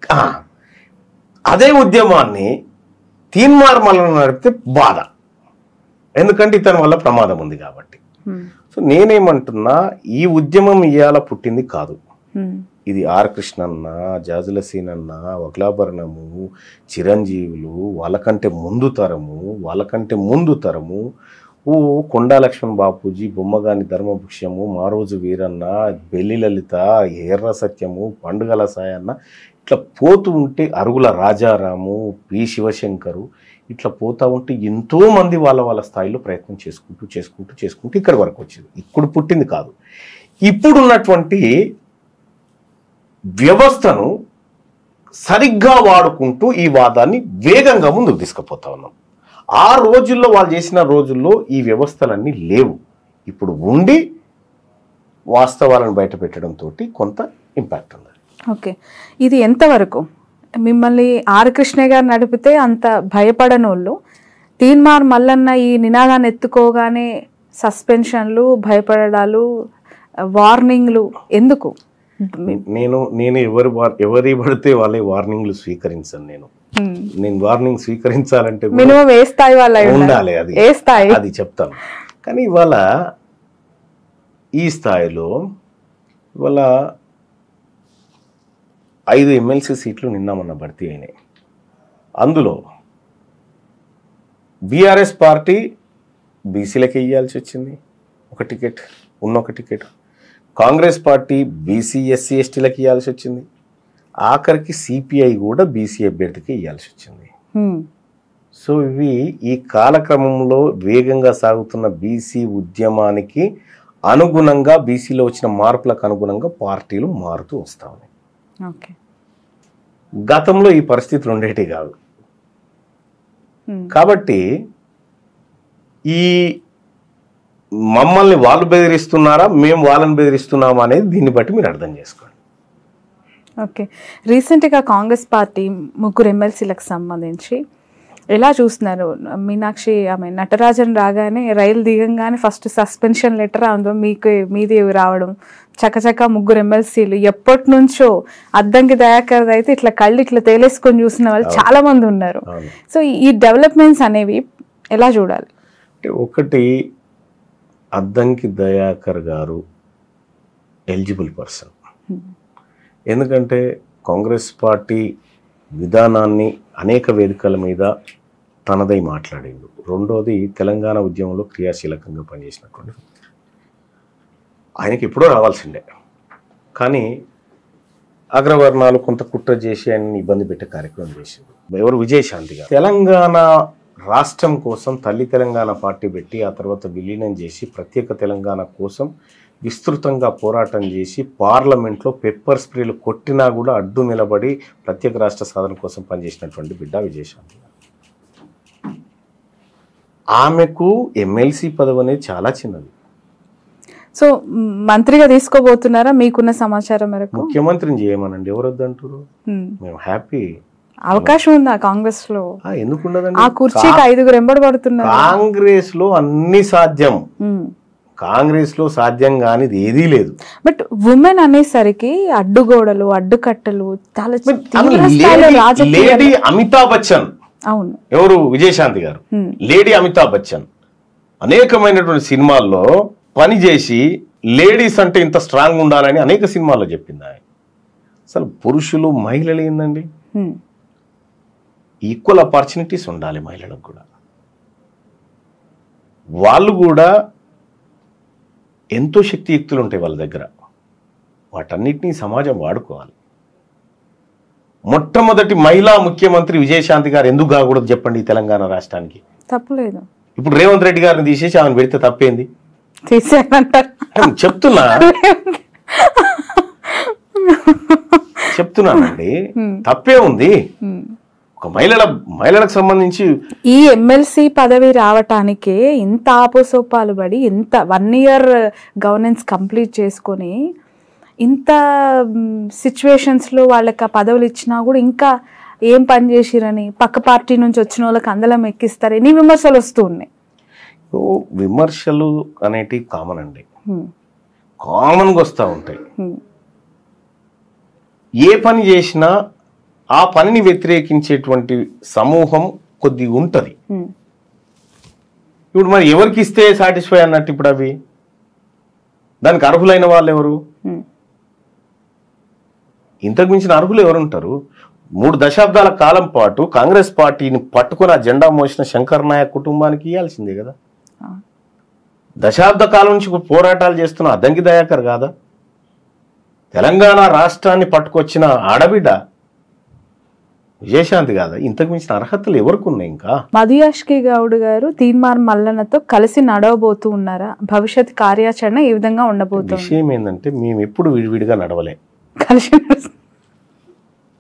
అదే ఉద్యమాన్ని తీన్మార్ మల్లన్న నడిపితే బాధ, ఎందుకంటే ఇతని వల్ల ప్రమాదం ఉంది కాబట్టి. సో నేనేమంటున్నా, ఈ ఉద్యమం ఇవాళ పుట్టింది కాదు. ఇది ఆర్ కృష్ణన్న, జాజుల సీనన్న, వక్లాభరణము, చిరంజీవులు, వాళ్ళకంటే ముందు తరము కొండా లక్ష్మణ్ బాపూజీ, బొమ్మగాని ధర్మభుక్ష్యము, మారోజు వీరన్న, బెల్లి లలిత, ఎర్ర సత్యము, పండుగల సాయన్న, ఇట్లా పోతూ ఉంటే అరుగుల రాజారాము, పి శివశంకరు, ఇట్లా పోతూ ఉంటే ఎంతోమంది వాళ్ళ స్థాయిలో ప్రయత్నం చేసుకుంటూ ఇక్కడి వరకు వచ్చింది. ఇప్పుడు పుట్టింది కాదు. ఇప్పుడున్నటువంటి వ్యవస్థను సరిగ్గా వాడుకుంటూ ఈ వాదాన్ని వేగంగా ముందుకు తీసుకుపోతా ఉన్నాం. ఆ రోజుల్లో వాళ్ళు చేసిన రోజుల్లో ఈ వ్యవస్థలన్నీ లేవు. ఇప్పుడు ఉండి వాస్తవాలను బయట పెట్టడంతో కొంత ఇంపాక్ట్ ఉంది. ఓకే, ఇది ఎంతవరకు మిమ్మల్ని ఆర్ కృష్ణయ్య గారు నడిపితే అంత భయపడనోళ్ళు, తీన్మార్ మల్లన్న ఈ నినాదాన్ని ఎత్తుకోగానే సస్పెన్షన్లు, భయపడడాలు, వార్నింగ్లు ఎందుకు? నేను ఎవరి పడితే వాళ్ళే వార్నింగ్లు స్వీకరించాను. నేను వార్నింగ్ స్వీకరించాలంటే మినిమం ఏ స్థాయి వాళ్ళ ఉండాలి, అది చెప్తాను. కానీ ఇవాళ ఈ స్థాయిలో ఇవాళ 5 ఎమ్మెల్సీ సీట్లు నిన్న మొన్న భర్తీ అయినాయి. అందులో బీఆర్ఎస్ పార్టీ బీసీలకి ఇవ్వాల్సి వచ్చింది ఒక టికెట్, ఒక ticket. Congress party BC SC ఎస్టీలకు ఇవ్వాల్సి వచ్చింది. ఆఖరికి సిపిఐ కూడా బీసీ అభ్యర్థికి ఇవ్వాల్సి వచ్చింది. సో ఇవి ఈ కాలక్రమంలో వేగంగా సాగుతున్న బీసీ ఉద్యమానికి అనుగుణంగా, బీసీలో వచ్చిన మార్పులకు అనుగుణంగా పార్టీలు మారుతూ వస్తా ఉన్నాయి. గతంలో ఈ పరిస్థితులు ఉండేటి కాదు. కాబట్టి ఈ మమ్మల్ని వాళ్ళు బెదిరిస్తున్నారా, మేము వాళ్ళని బెదిరిస్తున్నామా అనేది దీన్ని బట్టి మీరు అర్థం చేసుకోండి. ఓకే, రీసెంట్గా కాంగ్రెస్ పార్టీ 3 ఎమ్మెల్సీలకు సంబంధించి ఎలా చూస్తున్నారు? మీనాక్షి నటరాజన్ రాగానే, రైలు దిగంగానే ఫస్ట్ సస్పెన్షన్ లెటర్ అందులో మీది రావడం, చకచక 3 ఎమ్మెల్సీలు. ఎప్పటి నుంచో అద్దంకి దయాకర్ అయితే ఇట్లా కళ్ళు ఇట్లా తేలేసుకొని చూసిన వాళ్ళు చాలా మంది ఉన్నారు. సో ఈ డెవలప్మెంట్స్ అనేవి ఎలా చూడాలి? ఒకటి, అద్దంకి దయాకర్ గారు ఎలిజిబుల్ పర్సన్. ఎందుకంటే కాంగ్రెస్ పార్టీ విధానాన్ని అనేక వేదికల మీద తనదై మాట్లాడిండు. రెండోది, తెలంగాణ ఉద్యమంలో క్రియాశీలకంగా పనిచేసినటువంటి ఆయనకి ఎప్పుడో రావాల్సిందే. కానీ అగ్రవర్ణాలు కొంత కుట్ర చేసి ఆయన్ని ఇబ్బంది పెట్టే కార్యక్రమం చేసింది. ఎవరు? విజయశాంతి గారు. తెలంగాణ రాష్ట్రం కోసం తల్లి తెలంగాణ పార్టీ పెట్టి ఆ తర్వాత విలీనం చేసి ప్రత్యేక తెలంగాణ కోసం విస్తృతంగా పోరాటం చేసి పార్లమెంట్లో పెప్పర్ స్ప్రేలు కొట్టినా కూడా అడ్డు నిలబడి ప్రత్యేక రాష్ట్ర సాధన కోసం పనిచేసినటువంటి బిడ్డ విజయశాంతి గారు. ఆమెకు ఎమ్మెల్సీ పదవి అనేది చాలా చిన్నది. సో మంత్రిగా తీసుకోబోతున్నారా? మీకున్న సమాచారం మేరకు ముఖ్యమంత్రిని చేయమనండి, ఎవరు వద్దంటారు? మేము హ్యాపీ. అవకాశం ఉందా కాంగ్రెస్ లో? ఎందుకు ఉండదండి? ఆ కుర్చీకి 5 ఎంబడి పడుతున్నారు. కాంగ్రెస్ లో అన్ని సాధ్యం. కాంగ్రెస్ లో సాధ్యం కానిది ఏదీ లేదు. బట్ ఉమెన్ అనేసరికి అడ్డుగోడలు, అడ్డుకట్టలు చాలా. లేడీ అమితాబ్ బచ్చన్, అవును, ఎవరు? విజయశాంతి గారు. లేడీ అమితాబ్ బచ్చన్ అనేకమైనటువంటి సినిమాల్లో పనిచేసి లేడీస్ అంటే ఇంత స్ట్రాంగ్ ఉండాలని అనేక సినిమాల్లో చెప్పింది ఆయన. అసలు పురుషులు మహిళలు ఏందండి, ఈక్వల్ ఆపర్చునిటీస్ ఉండాలి మహిళలకు కూడా. వాళ్ళు కూడా ఎంతో శక్తియుక్తులు ఉంటాయి వాళ్ళ దగ్గర, వాటన్నిటినీ సమాజం వాడుకోవాలి. మొట్టమొదటి మహిళా ముఖ్యమంత్రి విజయశాంతి గారు ఎందుకు కాకూడదు చెప్పండి ఈ తెలంగాణ రాష్ట్రానికి? తప్పులేదు. ఇప్పుడు రేవంత్ రెడ్డి గారిని తీసేసి ఆమెను పెడితే తప్పేంది? చెప్తున్నానండి, తప్పే ఉంది. ఒక మహిళలకు సంబంధించి ఈ ఎమ్మెల్సీ పదవి రావటానికే ఇంత ఆపోసోపాలు పడి, ఇంత 1 year గవర్నెన్స్ కంప్లీట్ చేసుకొని, ఇంత సిచ్యువేషన్స్లో వాళ్ళకి ఆ పదవులు ఇచ్చినా కూడా ఇంకా ఏం పని చేసిరని పక్క పార్టీ నుంచి వచ్చిన వాళ్ళకి అందలం ఎక్కిస్తారు, ఎన్ని విమర్శలు వస్తూ ఉన్నాయి. విమర్శలు అనేటివి కామన్ అండి, కామన్గా వస్తూ ఉంటాయి. ఏ పని చేసినా ఆ పనిని వ్యతిరేకించేటువంటి సమూహం కొద్ది ఉంటుంది. ఇప్పుడు మరి ఎవరికి ఇస్తే సాటిస్ఫై అన్నట్టు ఇప్పుడు అవి దానికి అర్హులైన వాళ్ళు ఎవరు? ఇంతకు మించిన అర్హులు ఎవరు ఉంటారు? 3 దశాబ్దాల కాలం పాటు కాంగ్రెస్ పార్టీని పట్టుకుని ఆ జెండా మోసిన శంకర్ నాయక్ కుటుంబానికి ఇవ్వాల్సిందే కదా. దశాబ్ద కాలం నుంచి పోరాటాలు చేస్తున్న అద్దంకి దయాకర్ కాదా? తెలంగాణ రాష్ట్రాన్ని పట్టుకొచ్చిన ఆడబిడ్డ విజయశాంతి కాదా? ఇంతకు మించిన అర్హతలు ఎవరికి ఉన్నాయి? ఇంకా మధుయాష్కి గౌడ్ గారు తీన్మార్ మల్లన్నతో కలిసి నడవబోతూ ఉన్నారా? భవిష్యత్ కార్యాచరణ ఈ విధంగా ఉండబోతుంది. విషయం ఏంటంటే మేము ఎప్పుడు విడివిడిగా నడవలే, కలిసి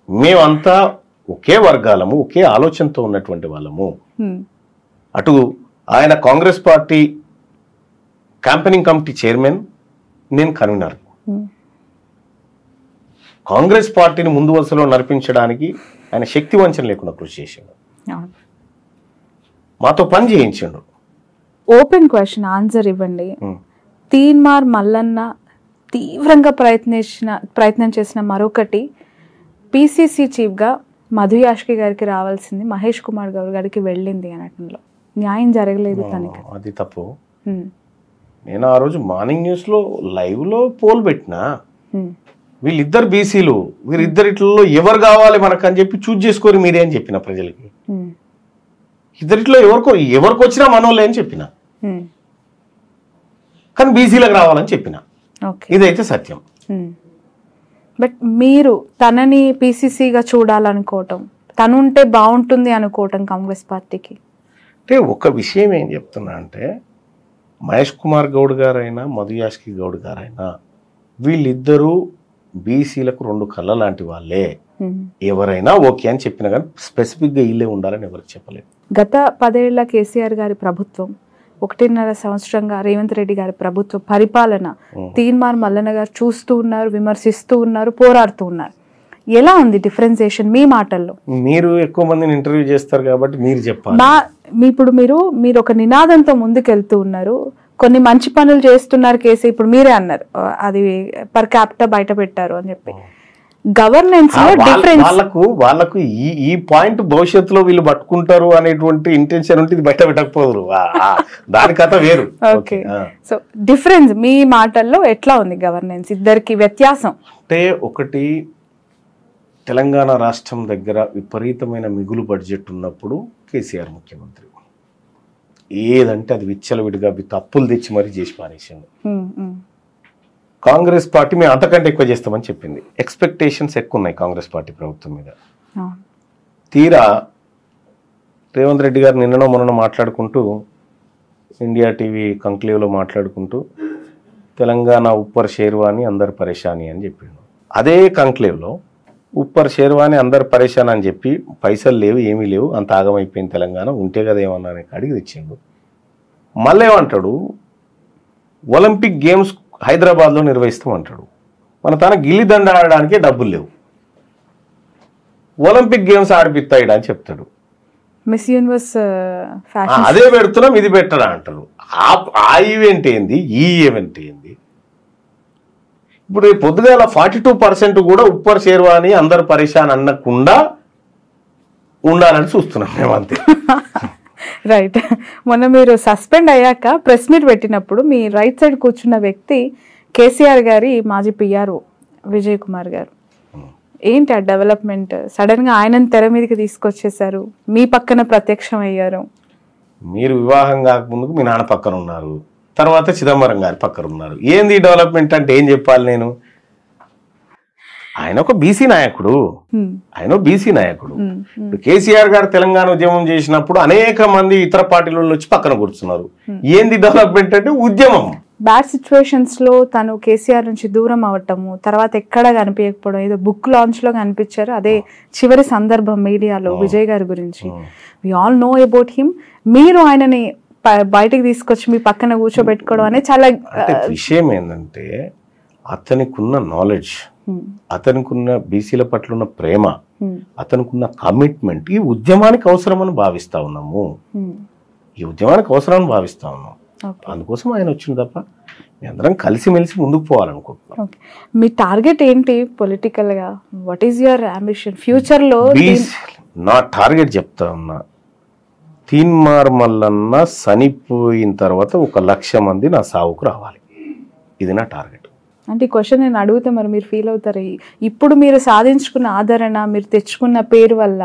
మేమంతా ఒకే వర్గాలము, ఒకే ఆలోచనతో ఉన్నటువంటి వాళ్ళము. అటు ఆయన Congress party campaigning committee chairman, నేను కన్వీనర్. కాంగ్రెస్ పార్టీని ముందు వరుసలో నడిపించడానికి ఆయన శక్తి వంచన లేకుండా కృషి చేసిండు, మాతో పని చేయించిండు. ఓపెన్ క్వశ్చన్ ఆన్సర్ ఇవ్వండి. తీన్మార్ మల్లన్న తీవ్రంగా ప్రయత్నం చేసిన మరొకటి, పిసిసి చీఫ్గా మధుయాష్కి గారికి రావాల్సింది మహేష్ కుమార్ గౌడ్ గారికి వెళ్ళింది అనటంలో న్యాయం జరగలేదు తనకి. అది తప్పు. నేను ఆ రోజు మార్నింగ్ న్యూస్లో లైవ్లో పోల్ పెట్టినా, వీళ్ళిద్దరు బీసీలు, వీరిద్దరిట్లో ఎవరు కావాలి మనకు అని చెప్పి చూజ్ చేసుకోరు మీరే అని చెప్పిన ప్రజలకి. ఇద్దరిట్లో ఎవరికి వచ్చినా మనోళ్ళే అని చెప్పిన, కానీ బీసీలకు రావాలని చెప్పిన. ఇదైతే సత్యం. బట్ మీరు తనని పిసిసిగా చూడాలనుకోవటం, తను ఉంటే బాగుంటుంది అనుకోవటం కాంగ్రెస్ పార్టీకి అంటే ఒక విషయం ఏం చెప్తున్నా అంటే, మహేష్ కుమార్ గౌడ్ గారైనా మధుయాష్కి గౌడ్ గారైనా వీళ్ళిద్దరూ బీసీలకు 2 కళ్ళ లాంటి వాళ్ళే. ఎవరైనా ఓకే అని చెప్పినా కానీ స్పెసిఫిక్గా వీళ్ళే ఉండాలని ఎవరికి చెప్పలేదు. గత 10 ఏళ్ల కేసీఆర్ గారి ప్రభుత్వం, 1.5 సంవత్సరంగా రేవంత్ రెడ్డి గారి ప్రభుత్వ పరిపాలన తీన్మార్ మల్లన్న గారు చూస్తూ ఉన్నారు, విమర్శిస్తూ ఉన్నారు, పోరాడుతూ ఉన్నారు. ఎలా ఉంది డిఫరెన్సియేషన్ మీ మాటల్లో? మీరు ఎక్కువ మందిని ఇంటర్వ్యూ చేస్తారు కాబట్టి మీరు చెప్పాలి. ఇప్పుడు మీరు ఒక నినాదంతో ముందుకెళ్తూ ఉన్నారు, కొన్ని మంచి పనులు చేస్తున్నారు కేసీ. ఇప్పుడు మీరే అన్నారు అది పర్ క్యాపిటల్ బయట పెట్టారు అని చెప్పి. గవర్నెన్స్ లో డిఫరెన్స్ వాళ్ళకు ఈ పాయింట్ భవిష్యత్తులో వీళ్ళు పట్టుకుంటారు అనేటువంటి ఇంటెన్షన్ ఉంటే బయట పెట్టకపోదు, దాని కథ వేరు. ఓకే, సో డిఫరెన్స్ మీ మాటల్లో ఎట్లా ఉంది గవర్నెన్స్, ఇద్దరికి వ్యత్యాసం? అంటే ఒకటి, తెలంగాణ రాష్ట్రం దగ్గర విపరీతమైన మిగులు బడ్జెట్ ఉన్నప్పుడు కేసీఆర్ ముఖ్యమంత్రి, ఏదంటే అది విచ్చలవిడిగా అప్పులు తెచ్చి మరీ చేసి పారేసిండు. కాంగ్రెస్ పార్టీ మేము అంతకంటే ఎక్కువ చేస్తామని చెప్పింది. ఎక్స్పెక్టేషన్స్ ఎక్కువ ఉన్నాయి కాంగ్రెస్ పార్టీ ప్రభుత్వం మీద. తీరా రేవంత్ రెడ్డి గారు నిన్ననో మొన్న మాట్లాడుకుంటూ, ఇండియా టీవీ కంక్లేవ్లో మాట్లాడుకుంటూ, తెలంగాణ ఉప్పర్ షేర్వాని అందరు పరేషాని అని చెప్పిండు. అదే కంక్లేవ్లో ఉప్పర్ షేర్వాని అందరు పరేషాన్ అని చెప్పి పైసలు లేవు, ఏమీ లేవు, అంత ఆగమైపోయింది తెలంగాణ, ఉంటే కదా ఏమన్నా అడిగి తెచ్చిండు. మళ్ళీ ఏమంటాడు, ఒలింపిక్ గేమ్స్ హైదరాబాద్లో నిర్వహిస్తామంటాడు. మన తన గిల్లి దండ ఆడడానికే డబ్బులు లేవు, ఒలింపిక్ గేమ్స్ ఆడిపిస్తాయిడా అని చెప్తాడు. మిస్ యూనివర్స్ అదే పెడుతున్నాం, ఇది పెట్టడా అంటారు. ఆ ఈవెంట్ ఏంది, ఈ ఈవెంట్ ఏంది? ఇప్పుడు పొద్దుగాల 42% కూడా ఉప్పర్ షేర్వాని అందరు పరేషాన్ అనకుండా ఉండాలని చూస్తున్నాం మేము, అంతే. రైట్. మొన్న మీరు సస్పెండ్ అయ్యాక ప్రెస్ మీట్ పెట్టినప్పుడు మీ రైట్ సైడ్ కూర్చున్న వ్యక్తి కేసీఆర్ గారి మాజీ పిఆర్ఓ విజయ్ కుమార్ గారు, ఏంటి ఆ డెవలప్మెంట్? సడన్ గా ఆయనను తెర మీదకి తీసుకొచ్చేసారు, మీ పక్కన ప్రత్యక్షం అయ్యారు. మీరు వివాహం కాకముందుకు మీ నాన్న పక్కన ఉన్నారు, తర్వాత చిదంబరం గారి పక్కన ఉన్నారు. ఏంది డెవలప్మెంట్ అంటే ఏం చెప్పాలి నేను? ఆయన ఒక బీసీ నాయకుడు, ఇప్పుడు కేసీఆర్ గారు తెలంగాణ ఉద్యమం చేసినప్పుడు అనేక మంది ఇతర పార్టీల వచ్చి పక్కన కూర్చున్నారు. ఏంది డెవలప్మెంట్ అంటే ఉద్యమం. బ్యాడ్ సిచ్యువేషన్స్ లో తను కేసీఆర్ నుంచి దూరం అవటము, తర్వాత ఎక్కడ కనిపించకపోవడం, ఏదో బుక్ లాంచ్ లో కనిపించారు, అదే చివరి సందర్భం మీడియాలో విజయ్ గారి గురించి. We all know about him. మీరు ఆయనని బయటకు తీసుకొచ్చి మీ పక్కన కూర్చోబెట్టుకోవడం అనేది చాలా విషయం. ఏంటంటే అతనికున్న నాలెడ్జ్, అతనికున్న బీసీల పట్ల ఉన్న ప్రేమ, అతనికున్న కమిట్మెంట్ ఈ ఉద్యమానికి అవసరమని భావిస్తా ఉన్నాము. అందుకోసం ఆయన వచ్చింది తప్ప మీ అందరం కలిసిమెలిసి ముందుకు పోవాలనుకుంటున్నాం. మీ టార్గెట్ ఏంటి పొలిటికల్ గా? What is your ambition future లో? నా టార్గెట్ చెప్తా ఉన్నా, తీన్మార్ మల్లన్న చనిపోయిన తర్వాత 1,00,000 మంది నా సావుకు రావాలి. ఇది నా టార్గెట్. అంటే ఈ క్వశ్చన్ నేను అడిగితే మరి మీరు ఫీల్ అవుతారు. ఇప్పుడు మీరు సాధించుకున్న ఆదరణ, మీరు తెచ్చుకున్న పేరు వల్ల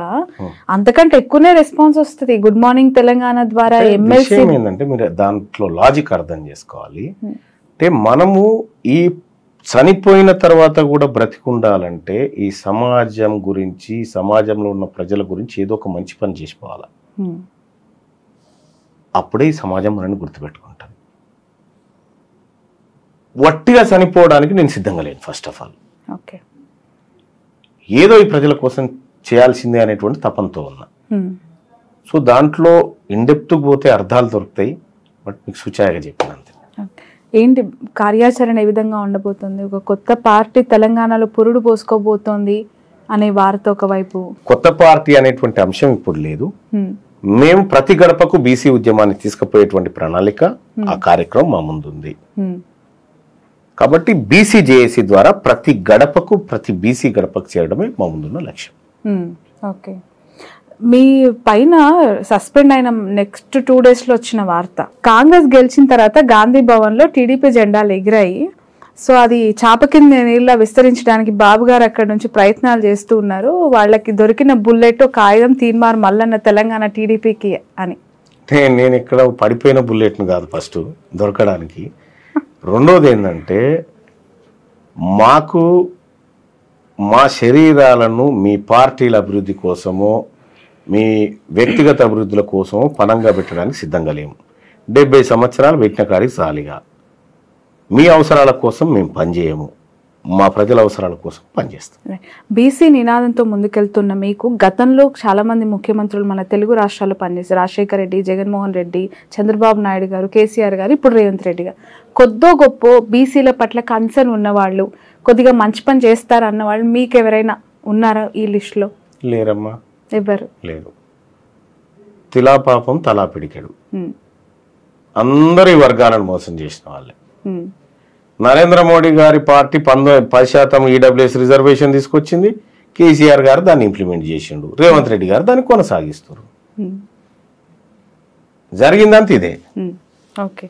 అంతకంటే ఎక్కువనే రెస్పాన్స్ వస్తుంది. గుడ్ మార్నింగ్ తెలంగాణ ద్వారా ఎమ్మెల్సీ ఏంటంటే మీరు దాంట్లో లాజిక్ అర్థం చేసుకోవాలి. అంటే మనము ఈ చనిపోయిన తర్వాత కూడా బ్రతికుండాలంటే ఈ సమాజం గురించి, సమాజంలో ఉన్న ప్రజల గురించి ఏదో ఒక మంచి పని చేసుకోవాలి. అప్పుడే ఈ సమాజం మనల్ని గుర్తుపెట్టుకుంటుంది. వట్టిగా చనిపోవడానికి నేను సిద్ధంగా లేను. ఫస్ట్ ఆఫ్ ఆల్ ఏదో ఈ ప్రజల కోసం చేయాల్సిందే అనేటువంటి తపంతో ఉన్నా. సో దాంట్లో ఇండెప్త్కి పోతే అర్థాలు దొరుకుతాయి. బట్ మీకు సూచాయగా చెప్పిన అంతే. ఏంటి కార్యాచరణ ఏ విధంగా ఉండబోతుంది? ఒక కొత్త పార్టీ తెలంగాణలో పురుడు పోసుకోబోతోంది అనే వార్త ఒకవైపు. కొత్త పార్టీ అనేటువంటి అంశం ఇప్పుడు లేదు. మేము ప్రతి గడపకు బీసీ ఉద్యమాన్ని తీసుకుపోయేటువంటి ప్రణాళిక, ఆ కార్యక్రమం మా ముందుంది. కాబట్టి బీసీ జేఏసీ ద్వారా ప్రతి గడపకు, ప్రతి బీసీ గడపకు చేరడమే మా ముందున్న లక్ష్యం. ఓకే. మీ పైన సస్పెండ్ అయిన నెక్స్ట్ 2 days లో వచ్చిన వార్త, కాంగ్రెస్ గెలిచిన తర్వాత గాంధీ భవన్ లో టీడీపీ జెండాలు ఎగిరాయి. సో అది చాప కింద నీళ్ళ విస్తరించడానికి బాబు గారు అక్కడ నుంచి ప్రయత్నాలు చేస్తూ ఉన్నారు. వాళ్ళకి దొరికిన బుల్లెట్ ఒక ఆయుధం తీన్మార్ మల్లన్న తెలంగాణ టీడీపీకి అని. నేను ఇక్కడ పడిపోయిన బుల్లెట్ను కాదు ఫస్ట్ దొరకడానికి. రెండోది ఏంటంటే మాకు మా శరీరాలను మీ పార్టీల అభివృద్ధి కోసమో మీ వ్యక్తిగత అభివృద్ధుల కోసమో పనంగా పెట్టడానికి సిద్ధంగా లేము. 70 సంవత్సరాలు పెట్టిన కాడికి చాలిగా. మీ అవసరాల కోసం మేము పనిచేయము, మా ప్రజల అవసరాల కోసం పనిచేస్తాం. బీసీ నినాదంతో ముందుకెళ్తున్న మీకు గతంలో చాలా మంది ముఖ్యమంత్రులు మన తెలుగు రాష్ట్రాల్లో పనిచేశారు. రాజశేఖర రెడ్డి, జగన్మోహన్ రెడ్డి, చంద్రబాబు నాయుడు గారు, కేసీఆర్ గారు, ఇప్పుడు రేవంత్ రెడ్డి గారు. కొద్దో గొప్ప బీసీల పట్ల కన్సర్న్ ఉన్నవాళ్ళు, కొద్దిగా మంచి పని చేస్తారన్న వాళ్ళు మీకు ఎవరైనా ఉన్నారా ఈ లిస్టులో? లేరమ్మా, ఎవరు లేరు. తిలా పాపం తలా పిడికెడు, అందరి వర్గాలను మోసం చేసిన వాళ్ళే. నరేంద్ర మోడీ గారి పార్టీ 10% ఈడబ్ల్యూఎస్ రిజర్వేషన్ తీసుకొచ్చింది. కేసీఆర్ గారు దాన్ని ఇంప్లిమెంట్ చేసిండు. రేవంత్ రెడ్డి గారు దాన్ని కొనసాగిస్తారు. జరిగిందంత ఇదే. Okay.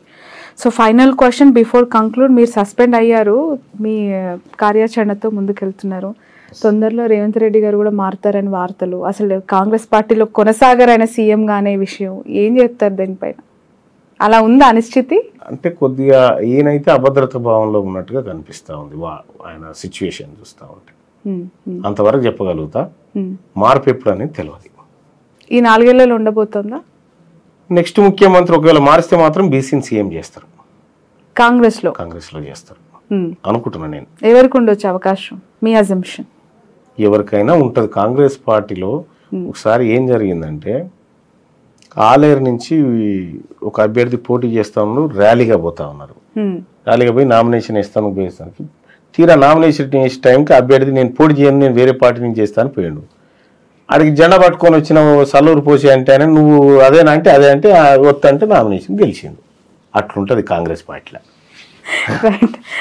So final question before conclude, మీరు సస్పెండ్ అయ్యారు, మీ కార్యాచరణతో ముందుకెళ్తున్నారు. తొందరలో రేవంత్ రెడ్డి గారు కూడా మారుతారని వార్తలు. అసలు కాంగ్రెస్ పార్టీలో కొనసాగారైన సీఎంగా అనే విషయం ఏం చెప్తారు దీనిపైన? అలా ఉందా అనిశ్చితి? అంటే కొద్దిగా ఈయనైతే అభద్రత భావంలో ఉన్నట్టుగా కనిపిస్తూ ఉంది. ఆయన సిచ్యువేషన్ చూస్తూ ఉంటే అంతవరకు చెప్పగలుగుతా. మార్పు ఎప్పుడు అనేది తెలియదు. ఈ 4 ఏళ్లలో ఉండబోతుందా? నెక్స్ట్ ముఖ్యమంత్రి ఒకవేళ మారిస్తే మాత్రం బీసీని సీఎం చేస్తారు. కాంగ్రెస్ లో చేస్తారు అనుకుంటున్నా నేను. ఎవరికి ఉండొచ్చు అవకాశం మీ అజంప్షన్? ఎవరికైనా ఉంటది. కాంగ్రెస్ పార్టీలో ఒకసారి ఏం జరిగిందంటే, ఆలేరు నుంచి ఒక అభ్యర్థి పోటీ చేస్తా ఉన్నారు, ర్యాలీగా పోతా ఉన్నారు. ర్యాలీగా పోయి నామినేషన్ ఇస్తాను పోయేస్తానికి, తీరా నామినేషన్ వేసే టైంకి అభ్యర్థి నేను పోటీ చేయను, నేను వేరే పార్టీ నుంచి చేస్తాను పోయాడు. ఆడికి జెండా పట్టుకొని వచ్చిన సల్లూరు పోసి అంటే ఆయన నువ్వు అదేనా అంటే అదే అంటే వద్దంటే నామినేషన్ గెలిచిండు. అట్లుంటది కాంగ్రెస్ పార్టీలో.